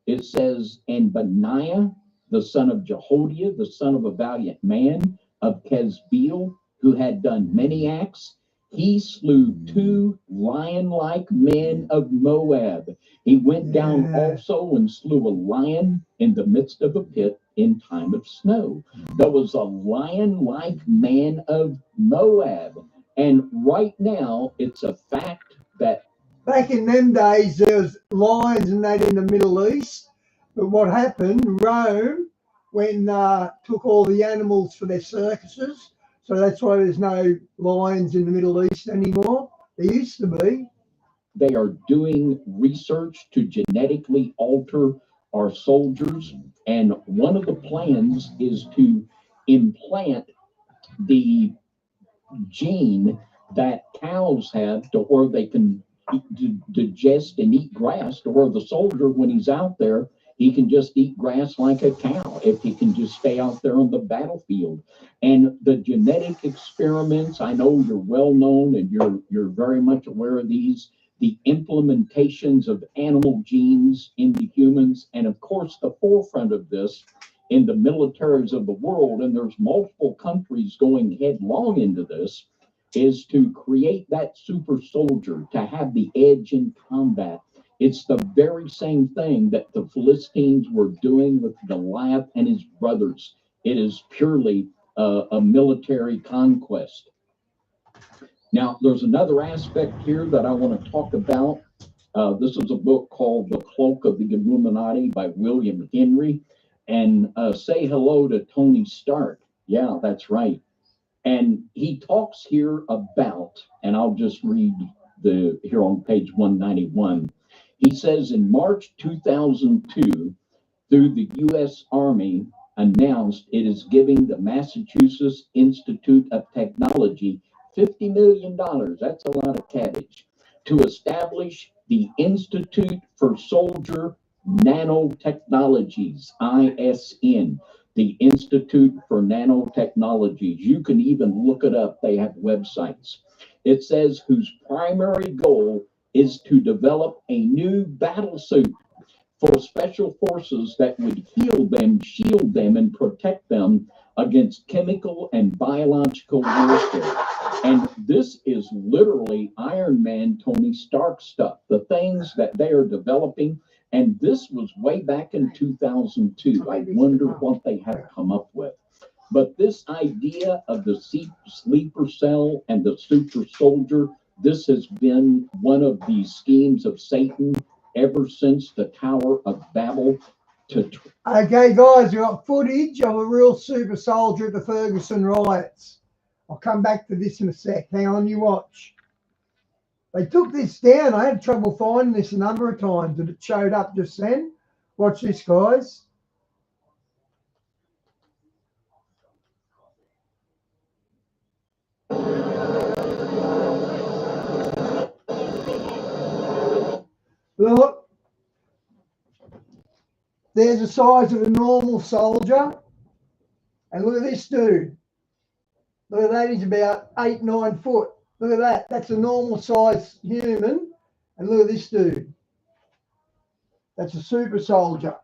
it says, and Benaiah, the son of Jehoiada, the son of a valiant man of Kezbeel, who had done many acts, he slew 2 lion-like men of Moab. He went down also and slew a lion in the midst of a pit in time of snow. There was a lion-like man of Moab. And right now, it's a fact that Back in them days, there was lions and that in the Middle East. But what happened, Rome went and took all the animals for their circuses. So that's why there's no lions in the Middle East anymore. There used to be. they are doing research to genetically alter our soldiers. And one of the plans is to implant the gene that cows have to where they can digest and eat grass, to where the soldier, when he's out there, he can just eat grass like a cow if he can just stay out there on the battlefield. And the genetic experiments, I know you're well known and you're very much aware of these, the implementations of animal genes into humans, and of course the forefront of this in the militaries of the world, and there's multiple countries going headlong into this, is to create that super soldier to have the edge in combat. It's the very same thing that the Philistines were doing with Goliath and his brothers. It is purely a military conquest. Now, there's another aspect here that I want to talk about. This is a book called The Cloak of the Illuminati by William Henry. And say hello to Tony Stark. Yeah, that's right. And he talks here about, and I'll just read here on page 191. He says in March 2002, through the U.S. Army announced it is giving the Massachusetts Institute of Technology $50 million, that's a lot of cabbage, to establish the Institute for Soldier Nanotechnologies, ISN, the Institute for Nanotechnologies. You can even look it up. They have websites. It says whose primary goal is to develop a new battle suit for special forces that would heal them, shield them, and protect them against chemical and biological warfare. And this is literally Iron Man, Tony Stark stuff, the things that they are developing. And this was way back in 2002. I wonder what they have come up with. But this idea of the sleeper cell and the super soldier, This has been one of the schemes of Satan ever since the Tower of Babel. Okay, guys, we got footage of a real super soldier at the Ferguson riots. I'll come back to this in a sec. Hang on, you watch. They took this down. I had trouble finding this a number of times, and it showed up just then. Watch this, guys. Look, there's the size of a normal soldier. And look at this dude. Look at that, he's about 8-9 foot. Look at that, that's a normal size human. And look at this dude. That's a super soldier.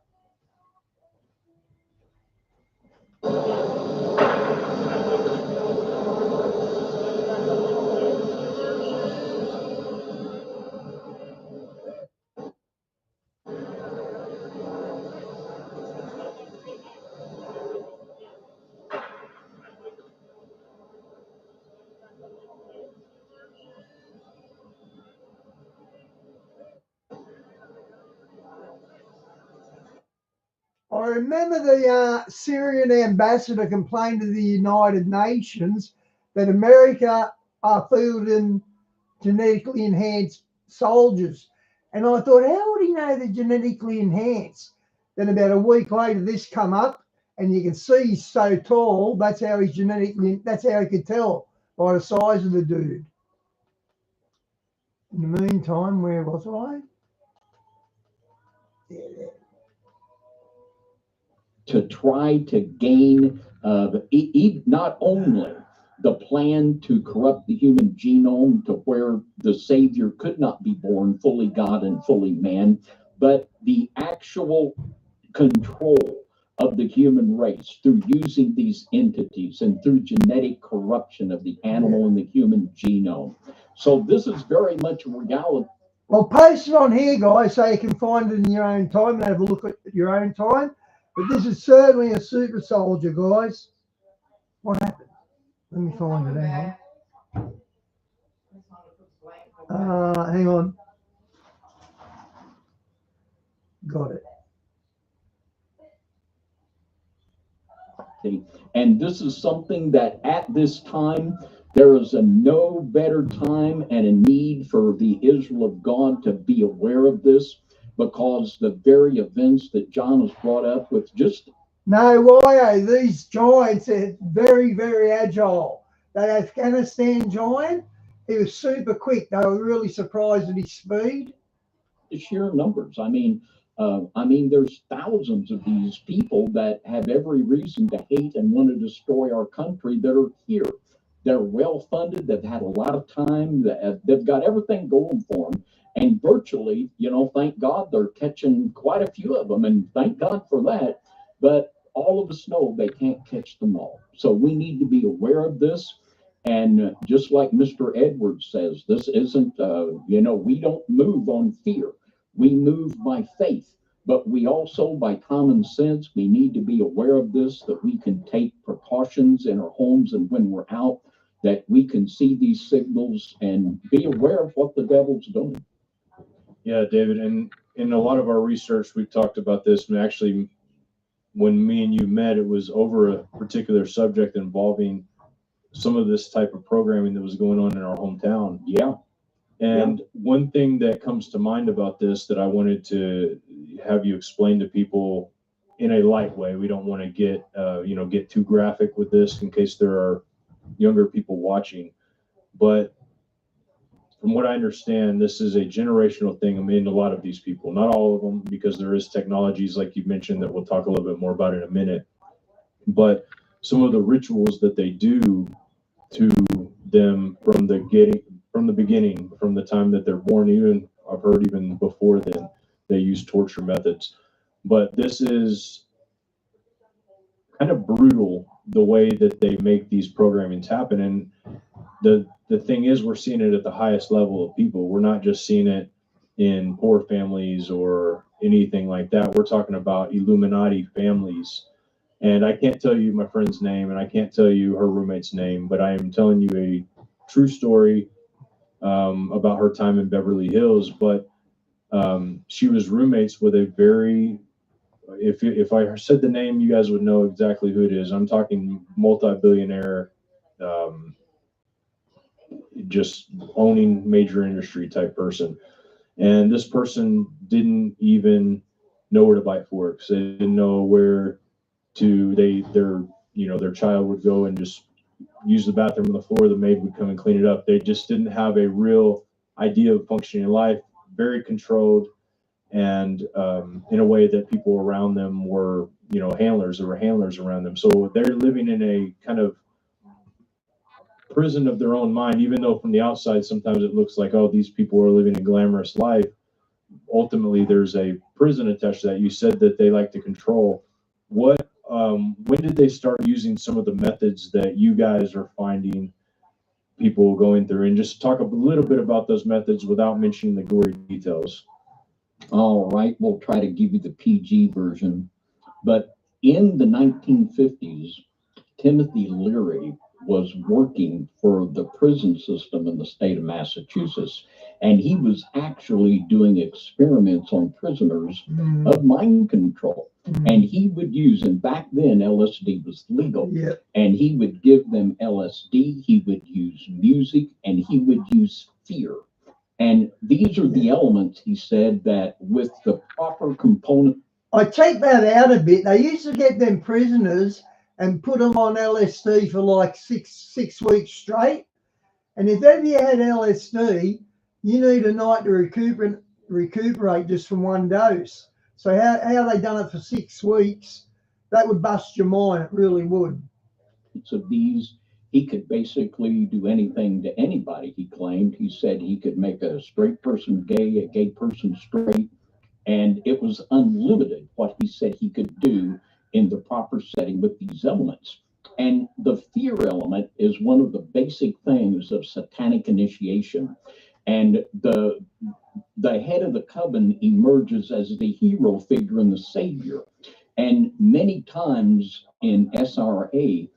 I remember the Syrian ambassador complained to the United Nations that America are fielding genetically enhanced soldiers. And I thought, how would he know they're genetically enhanced? Then about a week later, this come up, and you can see he's so tall. That's how he's genetically, that's how he could tell by the size of the dude. In the meantime, where was I? Yeah. To try to gain not only the plan to corrupt the human genome to where the Savior could not be born fully God and fully man, but the actual control of the human race through using these entities and through genetic corruption of the animal and the human genome. So this is very much a reality. Well, post it on here, guys, so you can find it in your own time and have a look at your own time. But this is certainly a super soldier, guys. What happened? Let me find it. Hang on. Got it. And this is something that at this time, there is a no better time and a need for the Israel of God to be aware of this, because the very events that John has brought up with just... No, why? These giants are very, very agile. That Afghanistan giant, he was super quick. They were really surprised at his speed. The sheer numbers. I mean, there's thousands of these people that have every reason to hate and want to destroy our country that are here. They're well funded. They've had a lot of time. They've got everything going for them. And virtually, thank God they're catching quite a few of them. And thank God for that. But all of us know they can't catch them all. So we need to be aware of this. And just like Mr. Edwards says, this isn't, we don't move on fear. We move by faith. But we also, by common sense, we need to be aware of this, that we can take precautions in our homes and when we're out, that we can see these signals and be aware of what the devil's doing. Yeah, David, and in a lot of our research, we've talked about this. And actually, when me and you met, it was over a particular subject involving some of this type of programming that was going on in our hometown. Yeah. And one thing that comes to mind about this that I wanted to have you explain to people in a light way. We don't want to get too graphic with this in case there are younger people watching. But from what I understand, this is a generational thing. I mean, a lot of these people, not all of them, because there is technologies like you mentioned that we'll talk a little bit more about in a minute. But some of the rituals that they do to them from the beginning, from the time that they're born, even I've heard even before then, they use torture methods. But this is kind of brutal, the way that they make these programmings happen. And the thing is, we're seeing it at the highest level of people. We're not just seeing it in poor families or anything like that. We're talking about Illuminati families. And I can't tell you my friend's name, and I can't tell you her roommate's name, but I am telling you a true story about her time in Beverly Hills, but she was roommates with a very, if I said the name, you guys would know exactly who it is. I'm talking multi-billionaire, just owning major industry type person. And this person didn't even know where to bite forks. They didn't know where to, their child would go and just use the bathroom on the floor. The maid would come and clean it up. They just didn't have a real idea of functioning in life, very controlled, and in a way that people around them were, handlers. There were handlers around them. So they're living in a kind of prison of their own mind, even though from the outside, sometimes it looks like, oh, these people are living a glamorous life. Ultimately, there's a prison attached to that. You said that they like to control. When did they start using some of the methods that you guys are finding people going through? And just talk a little bit about those methods without mentioning the gory details. All right, we'll try to give you the PG version. But in the 1950s, Timothy Leary was working for the prison system in the state of Massachusetts, and he was actually doing experiments on prisoners of mind control. And he would use, and back then LSD was legal, and he would give them LSD, he would use music, and he would use fear. And these are the elements, he said, that with the proper component. I take that out a bit. They used to get them prisoners and put them on LSD for like six weeks straight. And if ever you had LSD, you need a night to recuperate just from one dose. So how they done it for 6 weeks, that would bust your mind. It really would. Of these, he could basically do anything to anybody, he claimed. He said he could make a straight person gay, a gay person straight, and it was unlimited what he said he could do in the proper setting with these elements. And the fear element is one of the basic things of satanic initiation. And the head of the coven emerges as the hero figure and the savior. And many times in SRA,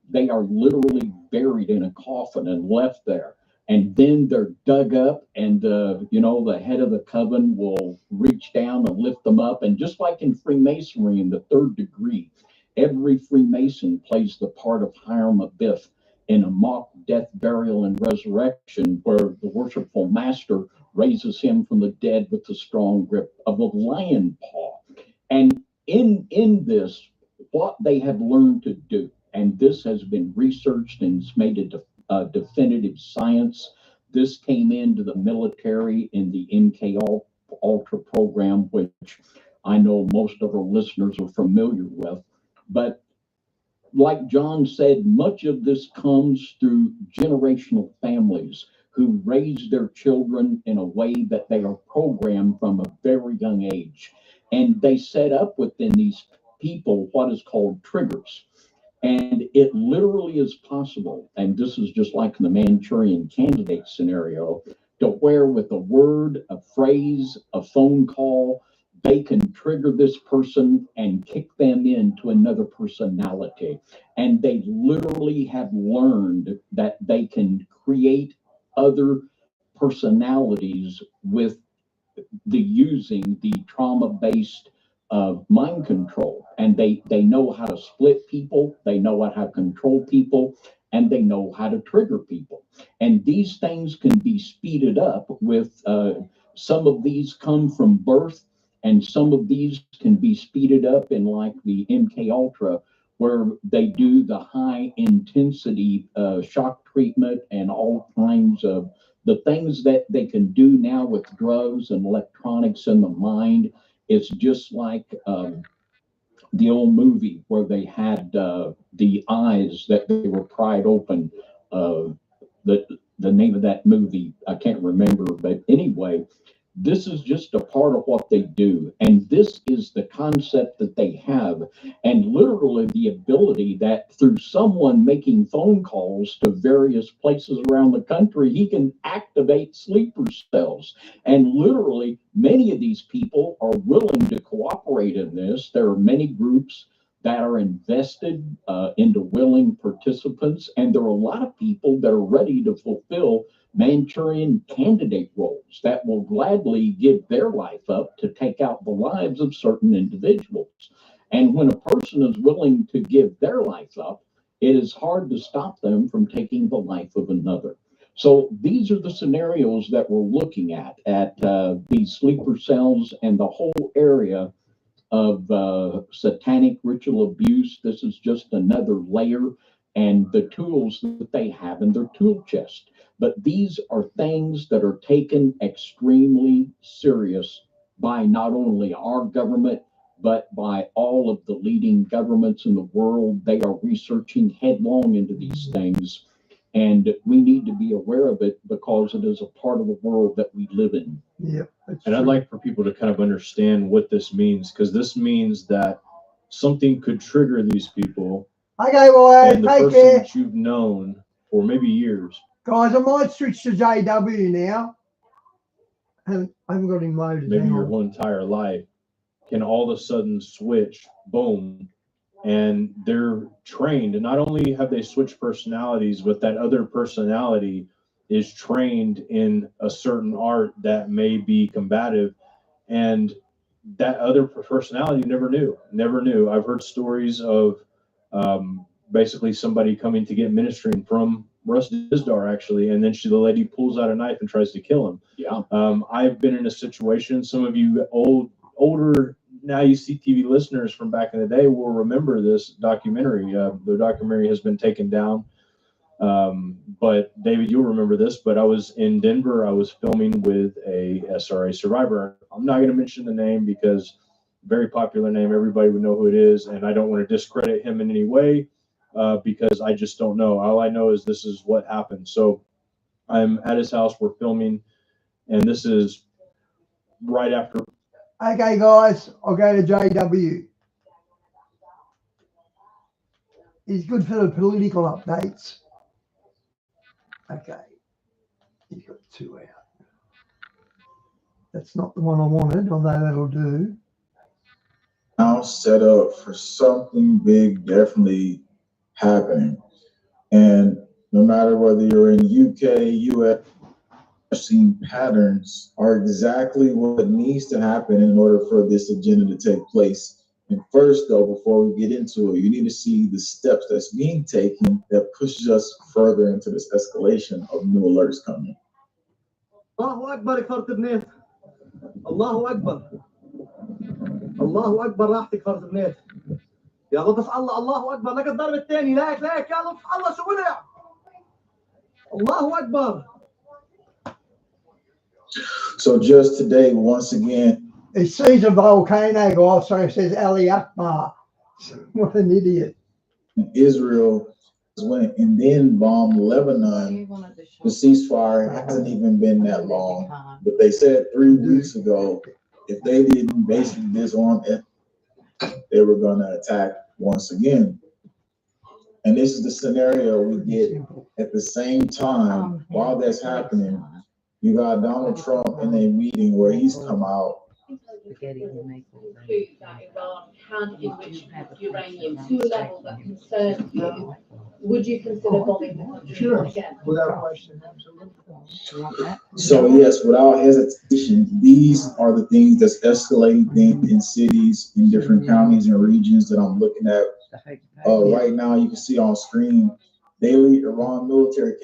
they are literally buried in a coffin and left there. And then they're dug up, and the head of the coven will reach down and lift them up. And just like in Freemasonry in the third degree, every Freemason plays the part of Hiram Abiff in a mock death, burial, and resurrection, where the worshipful master raises him from the dead with the strong grip of a lion paw. And in this, what they have learned to do, and this has been researched and it's made a definitive science. This came into the military in the MK Ultra program, which I know most of our listeners are familiar with. But like John said, much of this comes through generational families who raise their children in a way that they are programmed from a very young age. And they set up within these people what is called triggers. And it literally is possible, and this is just like the Manchurian Candidate scenario, to where with a word, a phrase, a phone call, they can trigger this person and kick them into another personality. And they literally have learned that they can create other personalities with using the trauma-based mind control. And they know how to split people, they know how to control people, and they know how to trigger people. And these things can be speeded up with some of these come from birth, and some of these can be speeded up in like the MK Ultra, where they do the high intensity shock treatment and all kinds of the things that they can do now with drugs and electronics in the mind. It's just like the old movie where they had the eyes that they were pried open. The name of that movie, I can't remember, but anyway, this is just a part of what they do. And this is the concept that they have. And literally the ability that through someone making phone calls to various places around the country, he can activate sleeper cells. And literally many of these people are willing to cooperate in this. There are many groups that are invested into willing participants. And there are a lot of people that are ready to fulfill Manchurian candidate roles that will gladly give their life up to take out the lives of certain individuals. And when a person is willing to give their life up, it is hard to stop them from taking the life of another. So these are the scenarios that we're looking at these sleeper cells and the whole area of satanic ritual abuse. This is just another layer and the tools that they have in their tool chest. But these are things that are taken extremely serious by not only our government, but by all of the leading governments in the world. They are researching headlong into these things. And we need to be aware of it because it is a part of the world that we live in. Yeah. And I'd like for people to kind of understand what this means, because this means that something could trigger these people. Okay, well, And the take person care. that you've known for maybe years. Guys, I might switch to JW now. And I haven't got him loaded. Maybe Hang your on. whole entire life can all of a sudden switch, boom, and they're trained. And not only have they switched personalities, but that other personality is trained in a certain art that may be combative. And that other personality never knew. I've heard stories of basically somebody coming to get ministering from Russ Dizdar, actually, and then the lady pulls out a knife and tries to kill him. Yeah. I've been in a situation, some of you older Now You See TV listeners from back in the day will remember this documentary. The documentary has been taken down. But David, you'll remember this, but I was in Denver. I was filming with a SRA survivor. I'm not going to mention the name because very popular name. Everybody would know who it is. And I don't want to discredit him in any way because I just don't know. All I know is this is what happened. So I'm at his house. We're filming. And this is right after. Okay, guys, I'll go to JW. He's good for the political updates. Okay, he's got 2 out. That's not the one I wanted, although that'll do. Now set up for something big definitely happening. And no matter whether you're in UK, US, seen patterns are exactly what needs to happen in order for this agenda to take place. And first, though, before we get into it, you need to see the steps that's being taken that pushes us further into this escalation of new alerts coming. Allahu Akbar كفرت Allahu Akbar Allahu Akbar راح تكفرت بنيت يا لطف الله الله أكبر لك الضرب الثاني لك يا لطف الله شو ولع Allahu Akbar. So just today, once again, He sees a volcano go off, so he says Ali Akbar. What an idiot. Israel went and then bombed Lebanon. The ceasefire hasn't even been that long, but they said 3 weeks ago, if they didn't basically disarm it, they were going to attack once again. And this is the scenario we get at the same time. While that's happening, you got Donald Trump in a meeting where he's come out. That Iran had enriched uranium to a level that concerns you, would you consider bombing the country again? Without question, absolutely. So yes, without hesitation, these are the things that's escalating in cities, in different counties and regions that I'm looking at. Right now, you can see on screen, daily Iran military.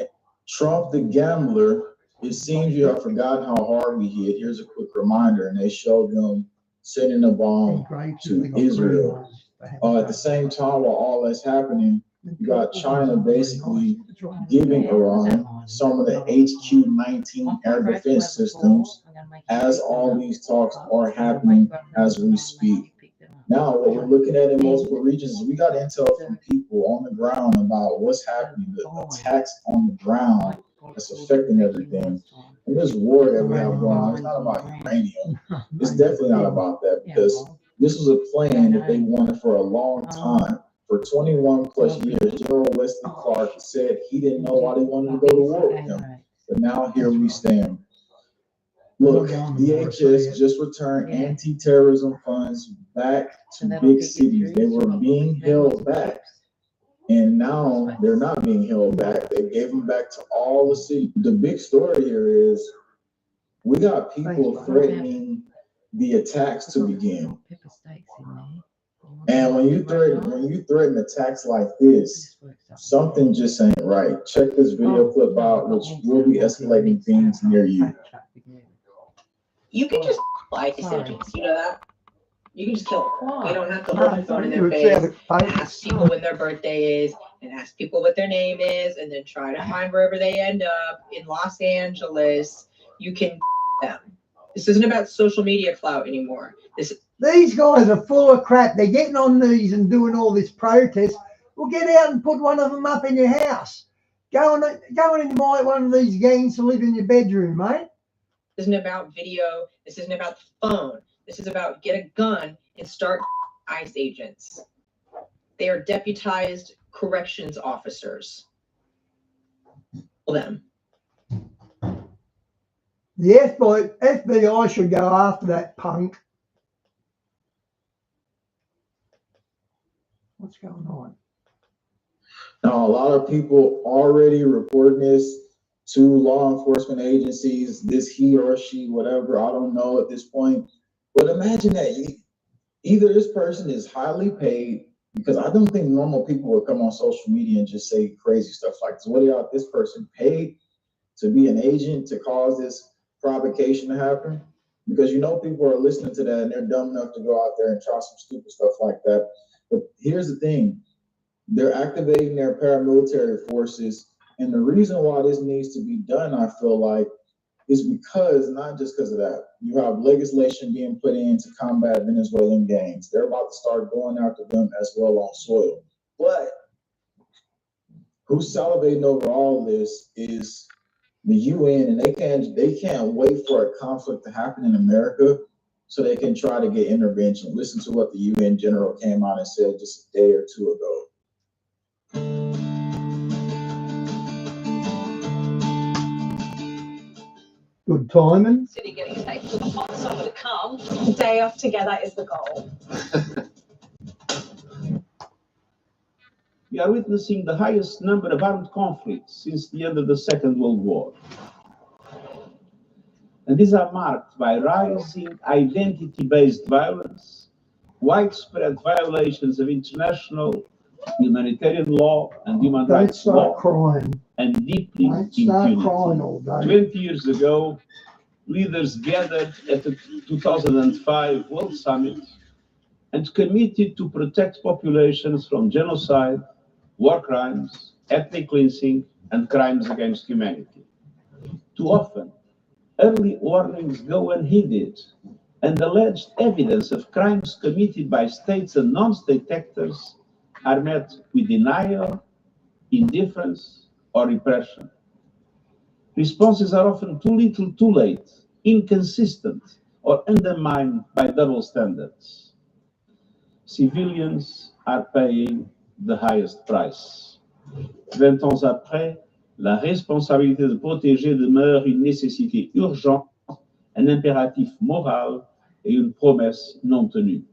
Trump the gambler. It seems you have forgotten how hard we hit. Here's a quick reminder, and they showed them sending a bomb to Israel. At the same time, while all that's happening, you got China basically giving Iran some of the HQ-19 air defense systems as all these talks are happening as we speak. Now, what we're looking at in multiple regions is we got intel from people on the ground about what's happening, the attacks on the ground that's affecting everything. And this war that we have going on, it's not about uranium. It's definitely not about that, because this was a plan that they wanted for a long time. For 21 plus years, General Wesley Clark said he didn't know why they wanted to go to war with him. But now here we stand. Look, DHS just returned anti-terrorism funds back to big cities. They were being held back. And now they're not being held back. They gave them back to all the city. The big story here is we got people threatening the attacks to begin. And when you threaten attacks like this, something just ain't right. Check this video clip out, which will be escalating things near you. You can just ICE agents, you know that? You can just kill them. You don't have to hold the phone in their face, ask people when their birthday is, and ask people what their name is, and then try to find wherever they end up in Los Angeles. You can them. This isn't about social media clout anymore. These guys are full of crap. They're getting on these and doing all this protest. Well, get out and put one of them up in your house. Go and invite one of these gangs to live in your bedroom, mate. This isn't about video. This isn't about the phone. This is about get a gun and start ICE agents. They are deputized corrections officers. Them. The FBI should go after that punk. What's going on? Now, a lot of people already reporting this to law enforcement agencies, this he or she, whatever, I don't know at this point. But imagine that either this person is highly paid, because I don't think normal people would come on social media and just say crazy stuff like this. What about this person paid to be an agent to cause this provocation to happen? Because people are listening to that and they're dumb enough to go out there and try some stupid stuff like that. But here's the thing. They're activating their paramilitary forces. And the reason why this needs to be done, I feel like, is because, not just because of that, you have legislation being put in to combat Venezuelan gangs. They're about to start going after them as well on soil. But who's salivating over all this is the UN, and they can't wait for a conflict to happen in America so they can try to get intervention. Listen to what the UN general came out and said just a day or two ago. Good timing. City getting taken to the hot summer to come. Day off together is the goal. We are witnessing the highest number of armed conflicts since the end of the Second World War. And these are marked by rising identity-based violence, widespread violations of international humanitarian law and human rights law, and deeply impunity. 20 years ago, leaders gathered at the 2005 World Summit and committed to protect populations from genocide, war crimes, ethnic cleansing, and crimes against humanity. Too often, early warnings go unheeded, and alleged evidence of crimes committed by states and non-state actors are met with denial, indifference, or repression. Responses are often too little, too late, inconsistent, or undermined by double standards. Civilians are paying the highest price. 20 ans après, la responsabilité de protéger demeure une nécessité urgente, un impératif moral et une promesse non tenue.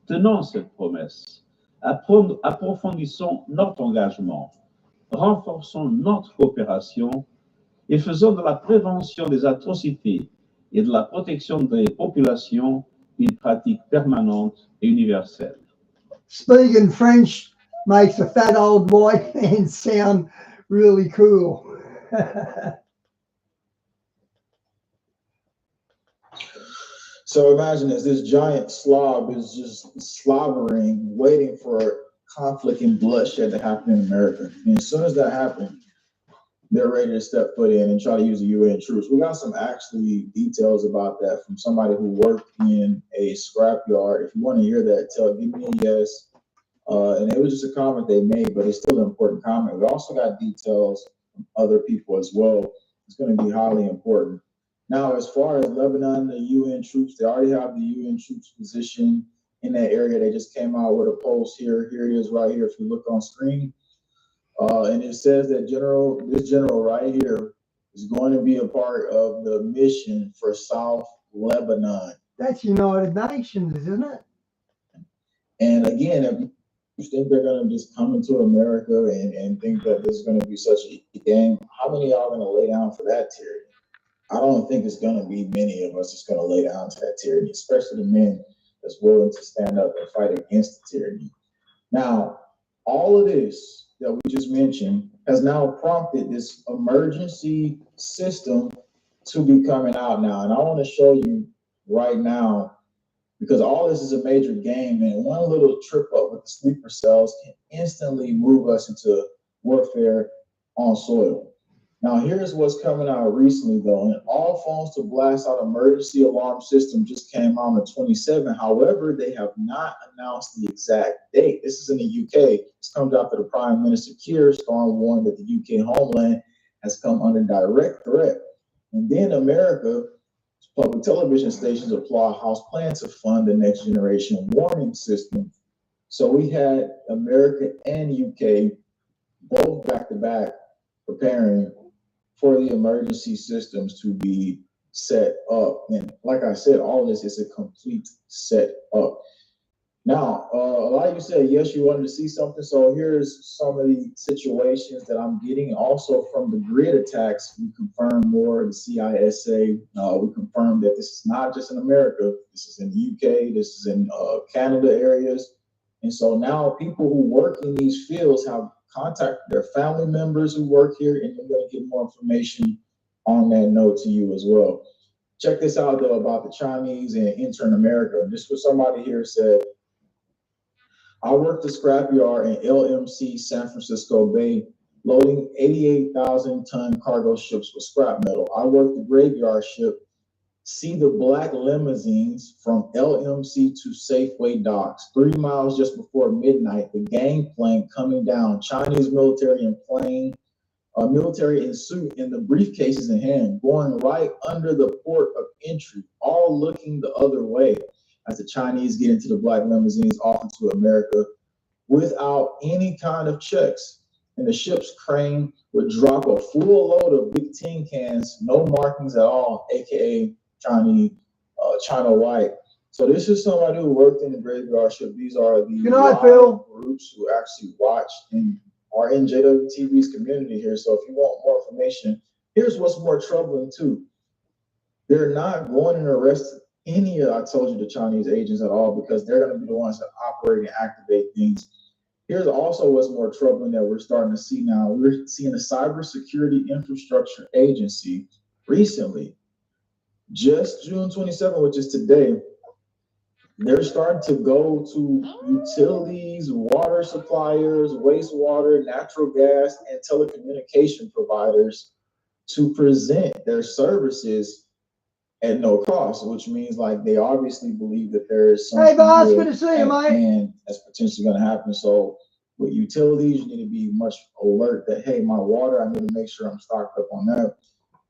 Tenons cette promesse, approfondissons notre engagement, renforçons notre coopération et faisons de la prévention des atrocités et de la protection des populations une pratique permanente et universelle. Speaking French makes a fat old white man sound really cool. So imagine this giant slob is just slobbering, waiting for conflict and bloodshed to happen in America. And as soon as that happens, they're ready to step foot in and try to use the UN troops. We got some actually details about that from somebody who worked in a scrapyard. If you want to hear that, give me a yes. And it was just a comment they made, but it's still an important comment. We also got details from other people as well. It's going to be highly important. Now, as far as Lebanon, the UN troops, they already have the UN troops positioned in that area. They just came out with a post here. Here it is right here if you look on screen. And it says that this general right here is going to be a part of the mission for South Lebanon. That's United Nations, isn't it? And again, You think they're gonna just come into America and think that this is gonna be such a game? How many of y'all gonna lay down for that tyranny? I don't think it's gonna be many of us that's gonna lay down to that tyranny, especially the men that's willing to stand up and fight against the tyranny. Now, all of this that we just mentioned has now prompted this emergency system to be coming out now. And I want to show you right now, because all this is a major game, and one little trip up with the sleeper cells can instantly move us into warfare on soil. Now, here's what's coming out recently, though. And all phones to blast out emergency alarm system just came out on the 27th. However, they have not announced the exact date. This is in the UK. This comes after the Prime Minister Keir Starmer warned that the UK homeland has come under direct threat. And then America, public television stations applaud House plan to fund the next generation warning system. So we had America and UK both back to back preparing for the emergency systems to be set up. And like I said, all this is a complete set up. Now, a lot of you said, yes, you wanted to see something. So here's some of the situations that I'm getting. Also from the grid attacks, we confirmed more, the CISA. We confirmed that this is not just in America. This is in the UK. This is in Canada areas. And so now people who work in these fields have contacted their family members who work here, and they're going to get more information on that note to you as well. Check this out, though, about the Chinese and entering America. This was somebody here said, I worked the scrapyard in LMC San Francisco Bay, loading 88,000-ton cargo ships with scrap metal. I worked the graveyard ship, see the black limousines from LMC to Safeway docks. 3 miles just before midnight, the gangplank coming down, Chinese military in plane, military in suit, and the briefcases in hand, going right under the port of entry, all looking the other way as the Chinese get into the black limousines off into America without any kind of checks. And the ship's crane would drop a full load of big tin cans, no markings at all, aka China White. So this is somebody who worked in the graveyard ship. These are the groups who actually watch and are in JWTV's community here. So if you want more information, here's what's more troubling too. They're not going and arresting any of, I told you, the Chinese agents at all, because they're going to be the ones that operate and activate things. Here's also what's more troubling that we're starting to see now. We're seeing the Cybersecurity Infrastructure Agency recently, just June 27, which is today, they're starting to go to utilities, water suppliers, wastewater, natural gas, and telecommunication providers to present their services at no cost, which means like they obviously believe that there is something hey boss, good to see you, mate. And that's potentially going to happen. So with utilities, you need to be much alert that, hey, my water, I need to make sure I'm stocked up on that.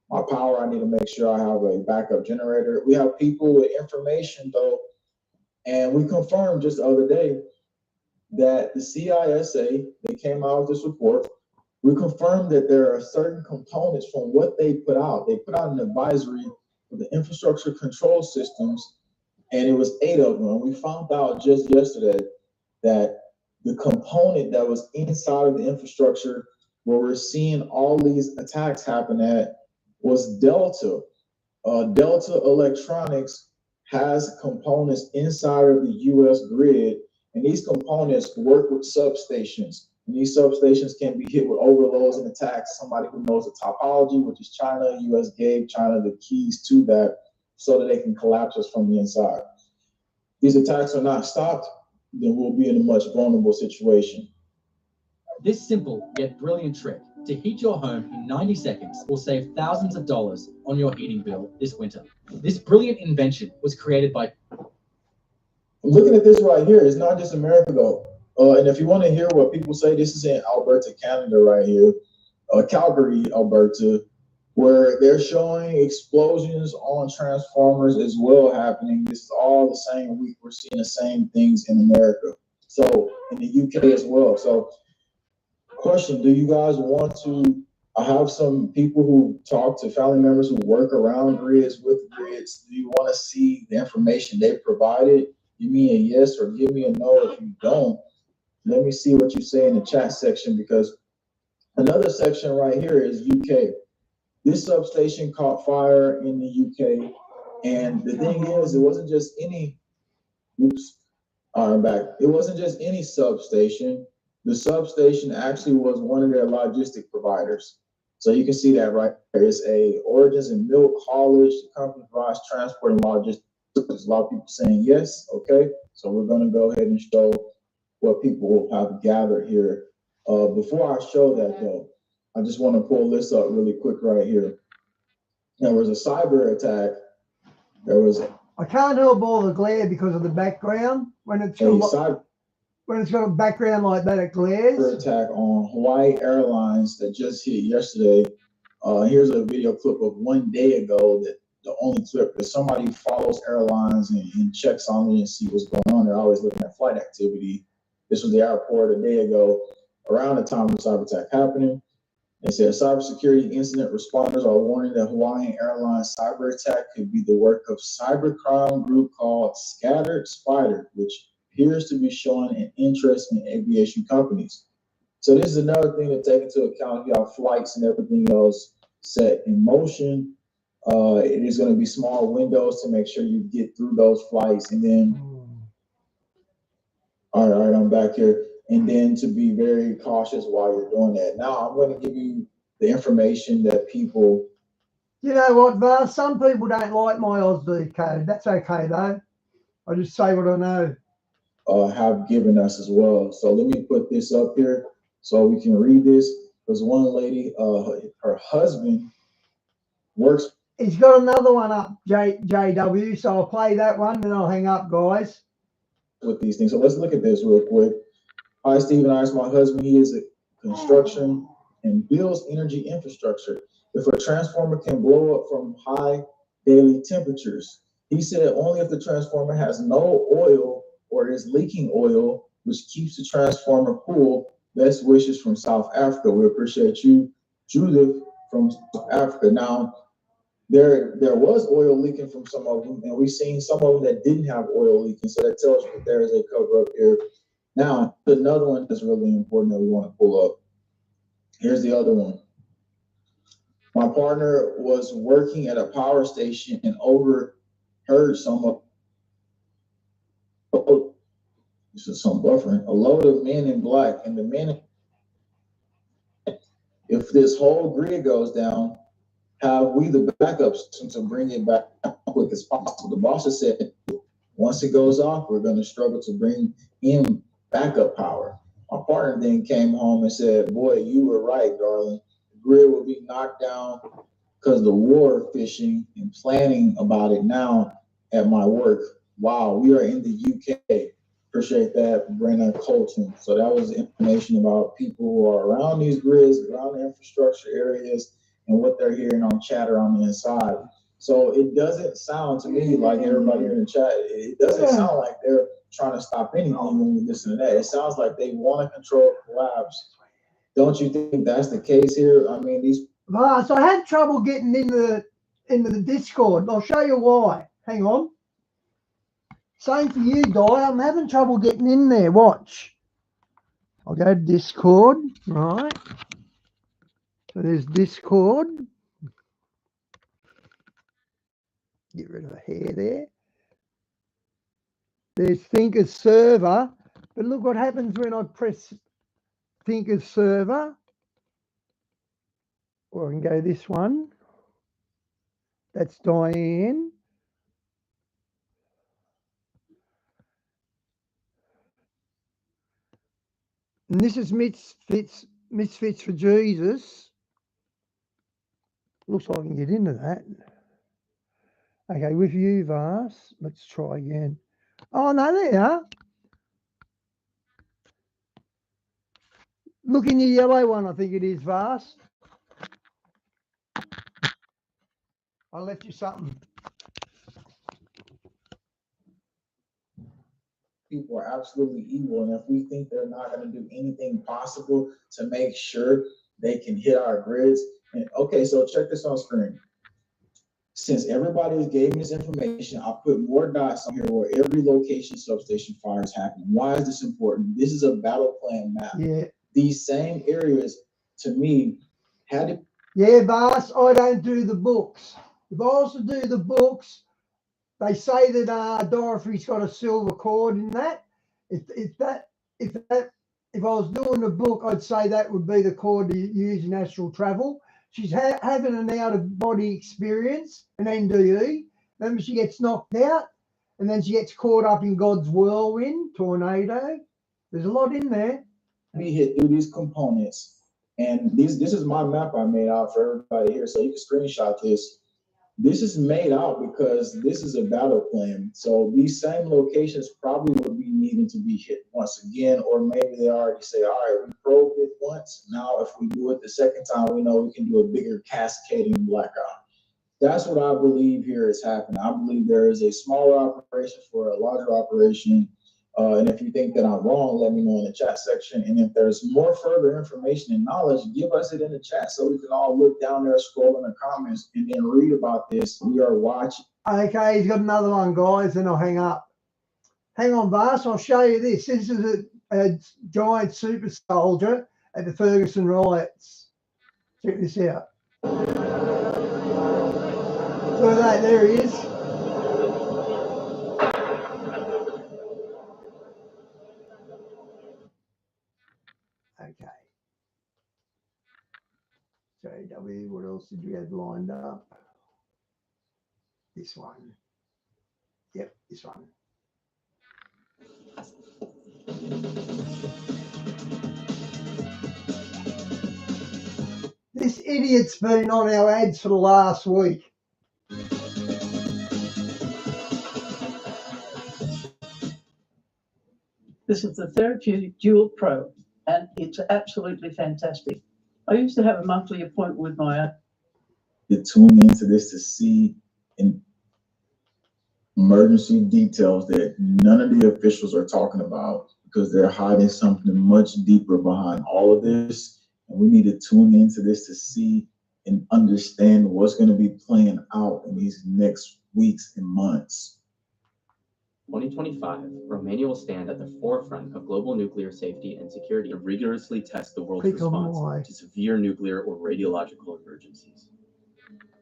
My power, I need to make sure I have a backup generator. We have people with information though, and we confirmed just the other day that the CISA, they came out with this report. We confirmed that there are certain components from what they put out. They put out an advisory for the infrastructure control systems, and it was 8 of them. And we found out just yesterday that the component that was inside of the infrastructure where we're seeing all these attacks happen at was Delta. Delta Electronics has components inside of the U.S. grid, and these components work with substations. And these substations can be hit with overloads and attacks. Somebody who knows the topology, which is China, U.S. gave China the keys to that so that they can collapse us from the inside. These attacks are not stopped, then we'll be in a much vulnerable situation. This simple yet brilliant trick to heat your home in 90 seconds will save thousands of dollars on your heating bill this winter. This brilliant invention was created by... Looking at this right here, it's not just America though. And if you want to hear what people say, this is in Alberta, Canada right here, Calgary, Alberta, where they're showing explosions on transformers as well happening. This is all the same week. We're seeing the same things in America. So in the UK as well. So question, do you guys want to, I have some people who talk to family members who work around grids, with grids. Do you want to see the information they provided? Give me a yes or give me a no if you don't. Let me see what you say in the chat section, because another section right here is UK. This substation caught fire in the UK. And the thing is, it wasn't just any, oops, I'm back. It wasn't just any substation. The substation actually was one of their logistic providers. So you can see that right there. It's a Origins and Milk Haulage. The company provides transport and logistics. There's a lot of people saying yes. Okay, so we're going to go ahead and show what people have gathered here. Before I show that though, I just want to pull this up really quick right here. There was a cyber attack. There was I can't help all the glare because of the background. When it's got a background like that, it glares. Attack on Hawaii Airlines that just hit yesterday. Here's a video clip of 1 day ago, that the only clip that somebody follows airlines and checks on it and see what's going on. They're always looking at flight activity. This was the airport a day ago, around the time of the cyber attack happening. They said cybersecurity incident responders are warning that Hawaiian Airlines cyber attack could be the work of cybercrime group called Scattered Spider, which appears to be showing an interest in aviation companies. So this is another thing to take into account. You have flights and everything else set in motion. It is going to be small windows to make sure you get through those flights. And then, all right, I'm back here. And then to be very cautious while you're doing that. Now I'm going to give you the information that people. You know what, Vars? Some people don't like my Aussie code. That's okay though. I just say what I know. Have given us as well. So let me put this up here so we can read this. There's one lady, her husband works. He's got another one up, JW. So I'll play that one, then I'll hang up, guys. With these things. So let's look at this real quick. Hi, Stephen. I asked my husband. He is a construction and builds energy infrastructure. If a transformer can blow up from high daily temperatures, he said only if the transformer has no oil or is leaking oil, which keeps the transformer cool. Best wishes from South Africa. We appreciate you, Judith from South Africa. Now, there was oil leaking from some of them, and we've seen some of them that didn't have oil leaking. So that tells you that there is a cover up here. Now, another one that's really important that we want to pull up. Here's the other one. My partner was working at a power station and overheard some buffering, a load of men in black, and the men, if this whole grid goes down, have we the backup system to bring it back as quick as possible? The boss has said, once it goes off, we're going to struggle to bring in backup power. My partner then came home and said, boy, you were right, darling. The grid will be knocked down because the war fishing and planning about it now at my work. Wow, we are in the UK. Appreciate that, Brenna Colton. So that was information about people who are around these grids, around the infrastructure areas, and what they're hearing on chatter on the inside. So it doesn't sound to me like everybody here in the chat, it doesn't sound like they're trying to stop anything when we listen to that. It sounds like they want to control collapse. Don't you think that's the case here? I mean, these. So I had trouble getting into the Discord. I'll show you why. Hang on. Same for you, Di. I'm having trouble getting in there. Watch. I'll go to Discord. Right. So there's Discord. Get rid of the hair there. There's Thinker's Server. But look what happens when I press Thinker's Server. Or I can go this one. That's Diane. And this is Misfits for Jesus. Looks like I can get into that. Okay, with you, Vars. Let's try again. Oh, no, there you are. Look in the yellow one, I think it is, Vars. I left you something. People are absolutely evil, and if we think they're not going to do anything possible to make sure they can hit our grids, and okay, so check this on screen. Since everybody gave me this information, I put more dots on here where every location substation fire is happening. Why is this important? This is a battle plan map. Yeah. These same areas, to me, had to. Yeah, Vars, I don't do the books. If I was to do the books, they say that Dorothy's got a silver cord in that. If I was doing the book, I'd say that would be the cord to use in astral travel. She's having an out-of-body experience, an NDE. Then she gets knocked out, and then she gets caught up in God's whirlwind, tornado. There's a lot in there. We hit through these components, and this is my map I made out for everybody here, so you can screenshot this. This is made out because this is a battle plan. So these same locations probably would be needing to be hit once again, or maybe they already say, all right, we probed it once. Now, if we do it the second time, we know we can do a bigger cascading blackout. That's what I believe here is happening. I believe there is a smaller operation for a larger operation. And if you think that I'm wrong, let me know in the chat section. And if there's more further information and knowledge, give us it in the chat so we can all look down there, scroll in the comments, and then read about this. We are watching. Okay, he's got another one, guys, then I'll hang up. Hang on, Vars, I'll show you this. This is a giant super soldier at the Ferguson riots. Check this out. Look at that, there he is. Okay. JW, what else did we have lined up? This one. Yep, this one. This idiot's been on our ads for the last week. This is the Therapeutic Dual Pro, and it's absolutely fantastic. I used to have a monthly appointment with my To tune into this to see in emergency details that none of the officials are talking about because they're hiding something much deeper behind all of this. And we need to tune into this to see and understand what's going to be playing out in these next weeks and months. 2025, Romania will stand at the forefront of global nuclear safety and security and rigorously test the world's response to severe nuclear or radiological emergencies,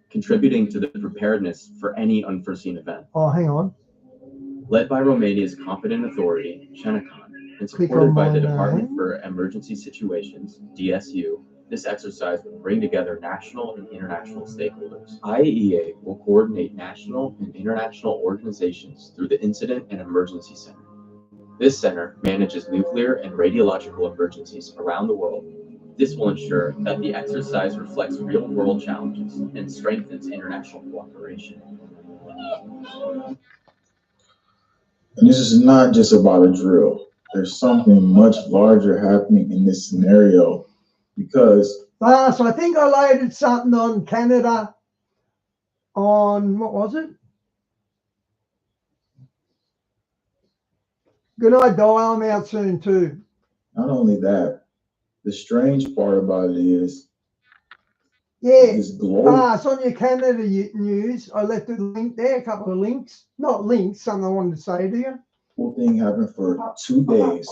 contributing to the preparedness for any unforeseen event. Oh, hang on. Led by Romania's competent authority, Cenacan, and supported by the Department for Emergency Situations, DSU, this exercise will bring together national and international stakeholders. IAEA will coordinate national and international organizations through the Incident and Emergency Center. This center manages nuclear and radiological emergencies around the world. This will ensure that the exercise reflects real-world challenges and strengthens international cooperation. And this is not just about a drill. There's something much larger happening in this scenario because... So I think I loaded something on Canada on, what was it? Good night, Di. I'm out soon too. Not only that, the strange part about it is, it's on your Canada news. I left a link there, a couple of links. Not links, something I wanted to say to you. Whole thing happened for 2 days,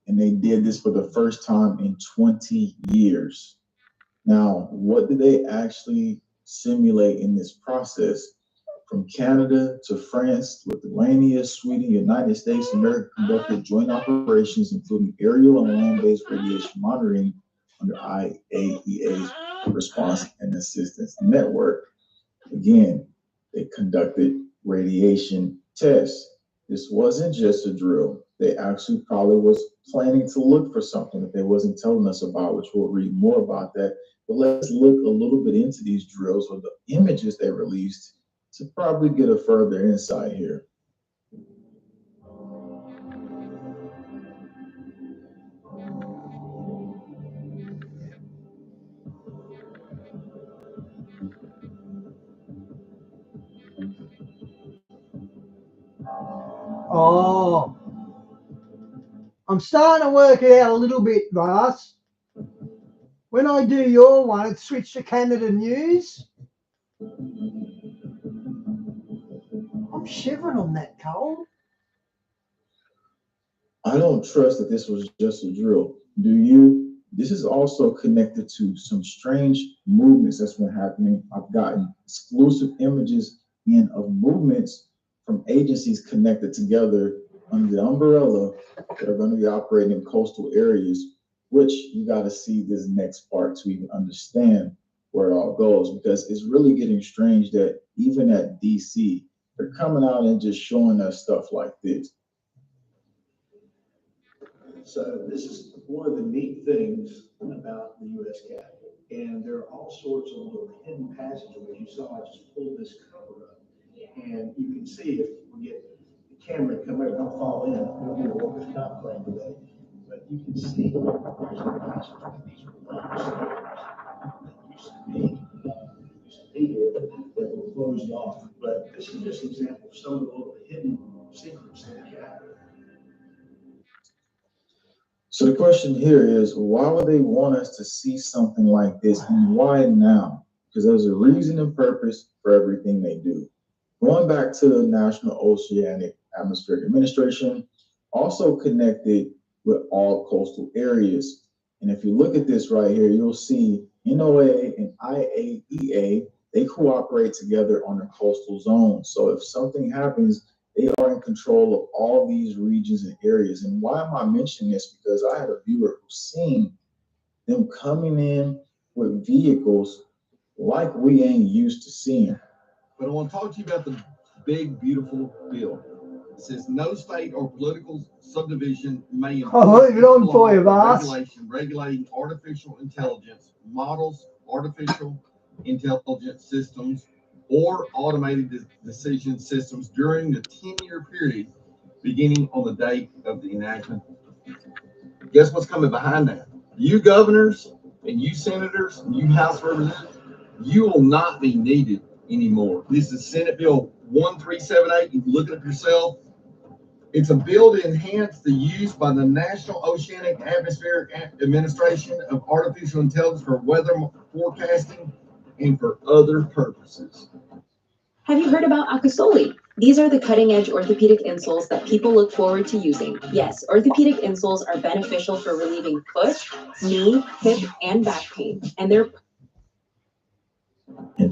and they did this for the first time in 20 years. Now, what did they actually simulate in this process? From Canada to France, Lithuania, Sweden, United States, America conducted joint operations, including aerial and land-based radiation monitoring under IAEA's Response and Assistance Network. Again, they conducted radiation tests. This wasn't just a drill. They actually probably was planning to look for something that they wasn't telling us about, which we'll read more about that. But let's look a little bit into these drills or the images they released to probably get a further insight here. Oh, I'm starting to work it out a little bit, Vars. When I do your one, it's switched to Canada News. shivering on that cold. I don't trust that this was just a drill. Do you? This is also connected to some strange movements that's been happening. I've gotten exclusive images in of movements from agencies connected together under the umbrella that are going to be operating in coastal areas, which you got to see this next part to even understand where it all goes, because it's really getting strange that even at DC, they're coming out and just showing us stuff like this. So this is one of the neat things about the U.S. Capitol, and there are all sorts of little hidden passageways. You saw I just pulled this cover up, and you can see if we get the camera to come over, don't fall in. We'll do a workers' comp claim today, but you can see there's a passageway. These are long stairs that used to be here that were closed off. But this is just an example of some of the little hidden secrets in the Capitol. So the question here is, why would they want us to see something like this, and why now? Because there's a reason and purpose for everything they do. Going back to the National Oceanic Atmospheric Administration, also connected with all coastal areas. And if you look at this right here, you'll see NOAA and IAEA, they cooperate together on the coastal zone. So if something happens, they are in control of all these regions and areas. And why am I mentioning this? Because I had a viewer who's seen them coming in with vehicles like we ain't used to seeing. But I want to talk to you about the big, beautiful bill. It says no state or political subdivision may regulation regulating artificial intelligence models, artificial intelligence systems, or automated decision systems during the 10-year period beginning on the date of the enactment. Guess what's coming behind that? You governors and you senators and you House representatives, you will not be needed anymore. This is Senate Bill 1378. You can look it up yourself. It's a bill to enhance the use by the National Oceanic Atmospheric Administration of artificial intelligence for weather forecasting and for other purposes. Have you heard about Akasoli? These are the cutting-edge orthopedic insoles that people look forward to using. Yes, orthopedic insoles are beneficial for relieving foot, knee, hip, and back pain. And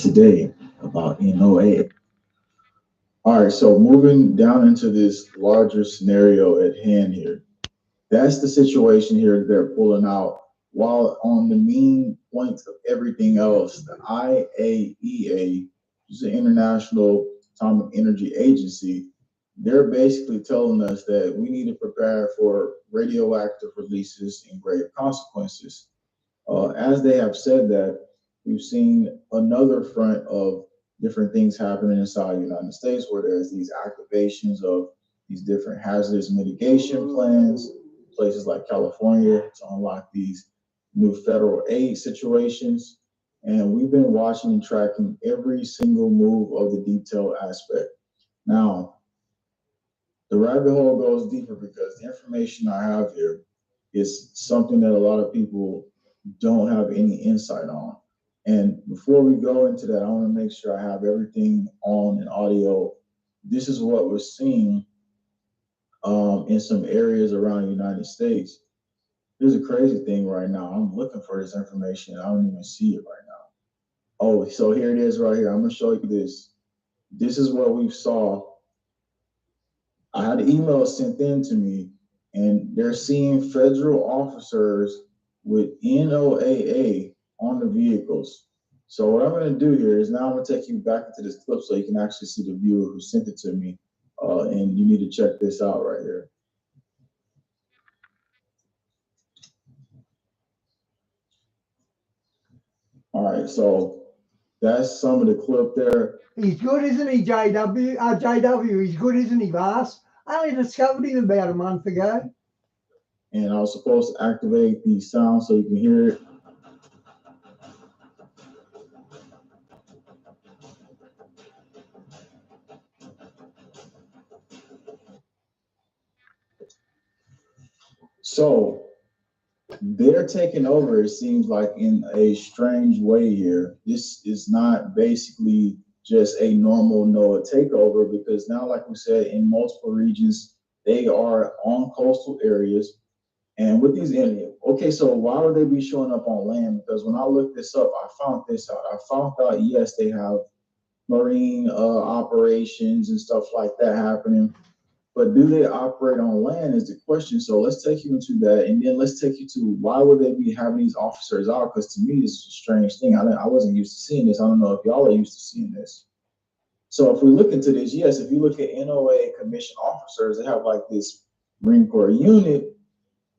today about NOAA. All right, so moving down into this larger scenario at hand here, that's the situation here they're pulling out. While on the main points of everything else, the IAEA, which is the International Atomic Energy Agency, they're basically telling us that we need to prepare for radioactive releases and grave consequences. As they have said that, we've seen another front of different things happening inside the United States, where there's these activations of these different hazardous mitigation plans, places like California to unlock these new federal aid situations. And we've been watching and tracking every single move of the detailed aspect. Now, the rabbit hole goes deeper because the information I have here is something that a lot of people don't have any insight on. And before we go into that, I want to make sure I have everything on in audio. This is what we're seeing in some areas around the United States. Here's a crazy thing right now. I'm looking for this information. I don't even see it right now. Oh, so here it is right here. I'm going to show you this. This is what we saw. I had an email sent in to me, and they're seeing federal officers with NOAA on the vehicles. So what I'm going to do here is now I'm going to take you back into this clip so you can actually see the viewer who sent it to me. And you need to check this out right here. All right, so that's some of the clip there. He's good, isn't he, JW? JW, he's good, isn't he, Vass? I only discovered him about a month ago. And I was supposed to activate the sound so you can hear it. So they're taking over, it seems like, in a strange way here. This is not basically just a normal NOAA takeover, because now, like we said, in multiple regions, they are on coastal areas. And with these Indians, okay, so why would they be showing up on land? Because when I looked this up, I found this out. I found out, yes, they have marine operations and stuff like that happening, but do they operate on land is the question. So let's take you into that, and then let's take you to why would they be having these officers out? Because to me, this is a strange thing. I wasn't used to seeing this. I don't know if y'all are used to seeing this. So if we look into this, yes, if you look at NOA commissioned officers, they have like this Marine Corps unit.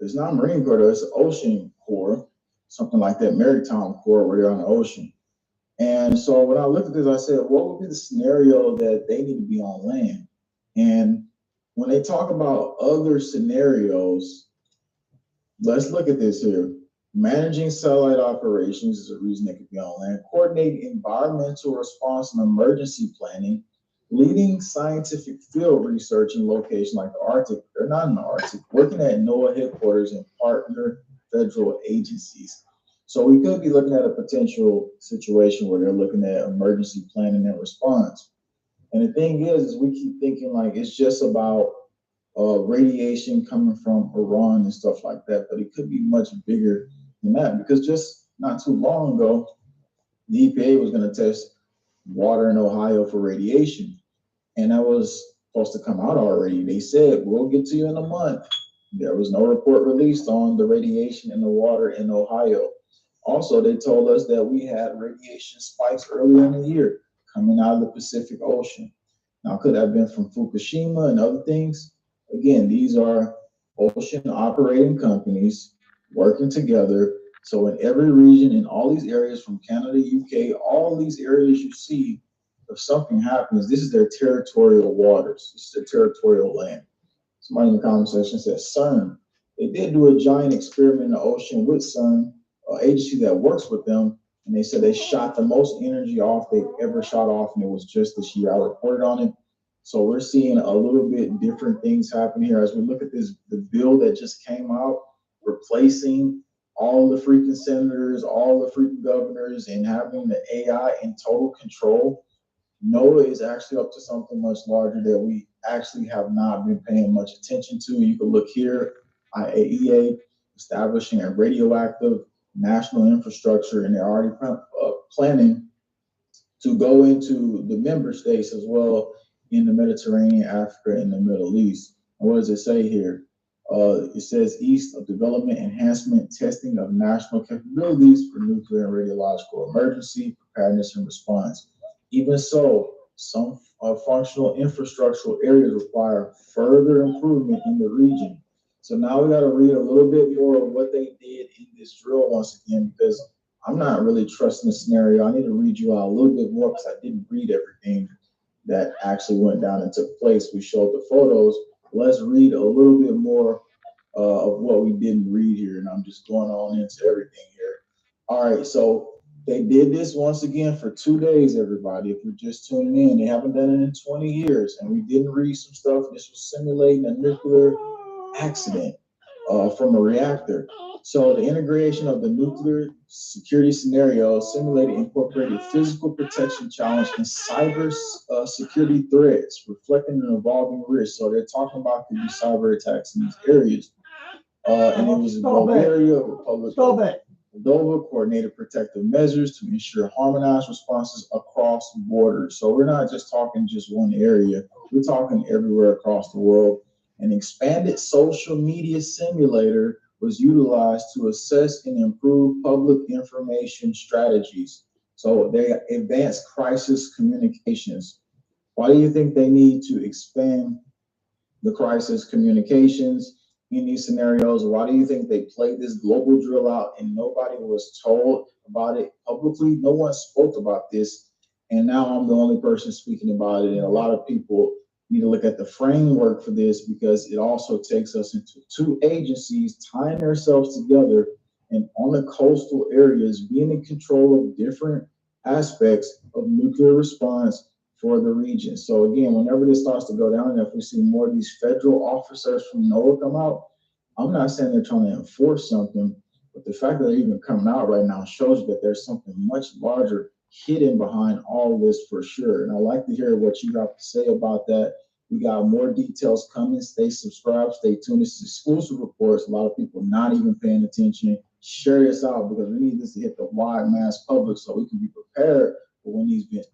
It's not Marine Corps, though, it's Ocean Corps, something like that, Maritime Corps, where they're on the ocean. And so when I looked at this, I said, what would be the scenario that they need to be on land? And when they talk about other scenarios, let's look at this here. Managing satellite operations is a reason they could be on land. Coordinating environmental response and emergency planning. Leading scientific field research in locations like the Arctic, they're not in the Arctic, working at NOAA headquarters and partner federal agencies. So we could be looking at a potential situation where they're looking at emergency planning and response. And the thing is we keep thinking like it's just about radiation coming from Iran and stuff like that, but it could be much bigger than that, because just not too long ago, the EPA was going to test water in Ohio for radiation. And that was supposed to come out already. They said, we'll get to you in a month. There was no report released on the radiation in the water in Ohio. Also, they told us that we had radiation spikes earlier in the year coming out of the Pacific Ocean. Now, could that have been from Fukushima and other things? Again, these are ocean operating companies working together. So in every region, in all these areas from Canada, UK, all these areas you see, if something happens, this is their territorial waters. This is their territorial land. Somebody in the comment section said CERN. They did do a giant experiment in the ocean with CERN, an agency that works with them, and they said they shot the most energy off they've ever shot off, and it was just this year. I reported on it. So we're seeing a little bit different things happen here as we look at this, the bill that just came out, replacing all the freaking senators, all the freaking governors, and having the AI in total control. NOAA is actually up to something much larger that we actually have not been paying much attention to. You can look here, IAEA, establishing a radioactive national infrastructure, and they're already planning to go into the member states as well in the Mediterranean, Africa, and the Middle East. And what does it say here? It says east of development, enhancement, testing of national capabilities for nuclear and radiological emergency, preparedness, and response. Even so, some functional infrastructural areas require further improvement in the region. So now we got to read a little bit more of what they did in this drill once again, because I'm not really trusting the scenario. I need to read you out a little bit more because I didn't read everything that actually went down and took place. We showed the photos. Let's read a little bit more of what we didn't read here, and I'm just going on into everything here. All right, so they did this once again for 2 days, everybody. If you're just tuning in, they haven't done it in 20 years, and we didn't read some stuff. This was simulating a nuclear accident from a reactor. So the integration of the nuclear security scenario simulated incorporated physical protection challenge and cyber security threats, reflecting an evolving risk. So they're talking about the cyber attacks in these areas. And it was Bulgaria, Republic of Moldova, coordinated protective measures to ensure harmonized responses across borders. So we're not just talking just one area, we're talking everywhere across the world. An expanded social media simulator was utilized to assess and improve public information strategies. So they advanced crisis communications. Why do you think they need to expand the crisis communications in these scenarios? Why do you think they played this global drill out and nobody was told about it publicly? No one spoke about this, and now I'm the only person speaking about it. And a lot of people need to look at the framework for this, because it also takes us into two agencies tying themselves together and on the coastal areas being in control of different aspects of nuclear response for the region. So again, whenever this starts to go down, and if we see more of these federal officers from NOAA come out, I'm not saying they're trying to enforce something, but the fact that they're even coming out right now shows you that there's something much larger hidden behind all of this for sure. And I'd like to hear what you have to say about that. We got more details coming. Stay subscribed, stay tuned. This is exclusive reports. A lot of people not even paying attention. Share this out because we need this to hit the wide mass public so we can be prepared for when these events.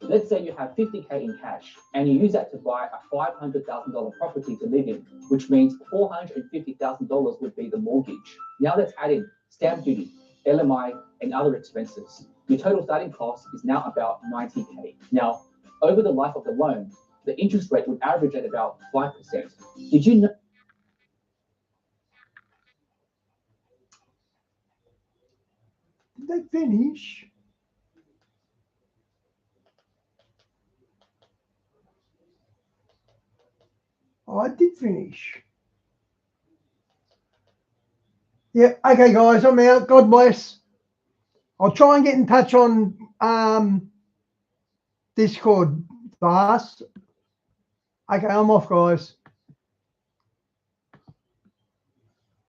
Let's say you have 50K in cash and you use that to buy a $500,000 property to live in, which means $450,000 would be the mortgage. Now let's add in stamp duty, LMI, and other expenses. Your total starting cost is now about 90K. Now, over the life of the loan, the interest rate would average at about 5%. Did you know? Did they finish? Oh, I did finish. Yeah, okay, guys, I'm out. God bless. I'll try and get in touch on Discord fast. Okay, I'm off, guys.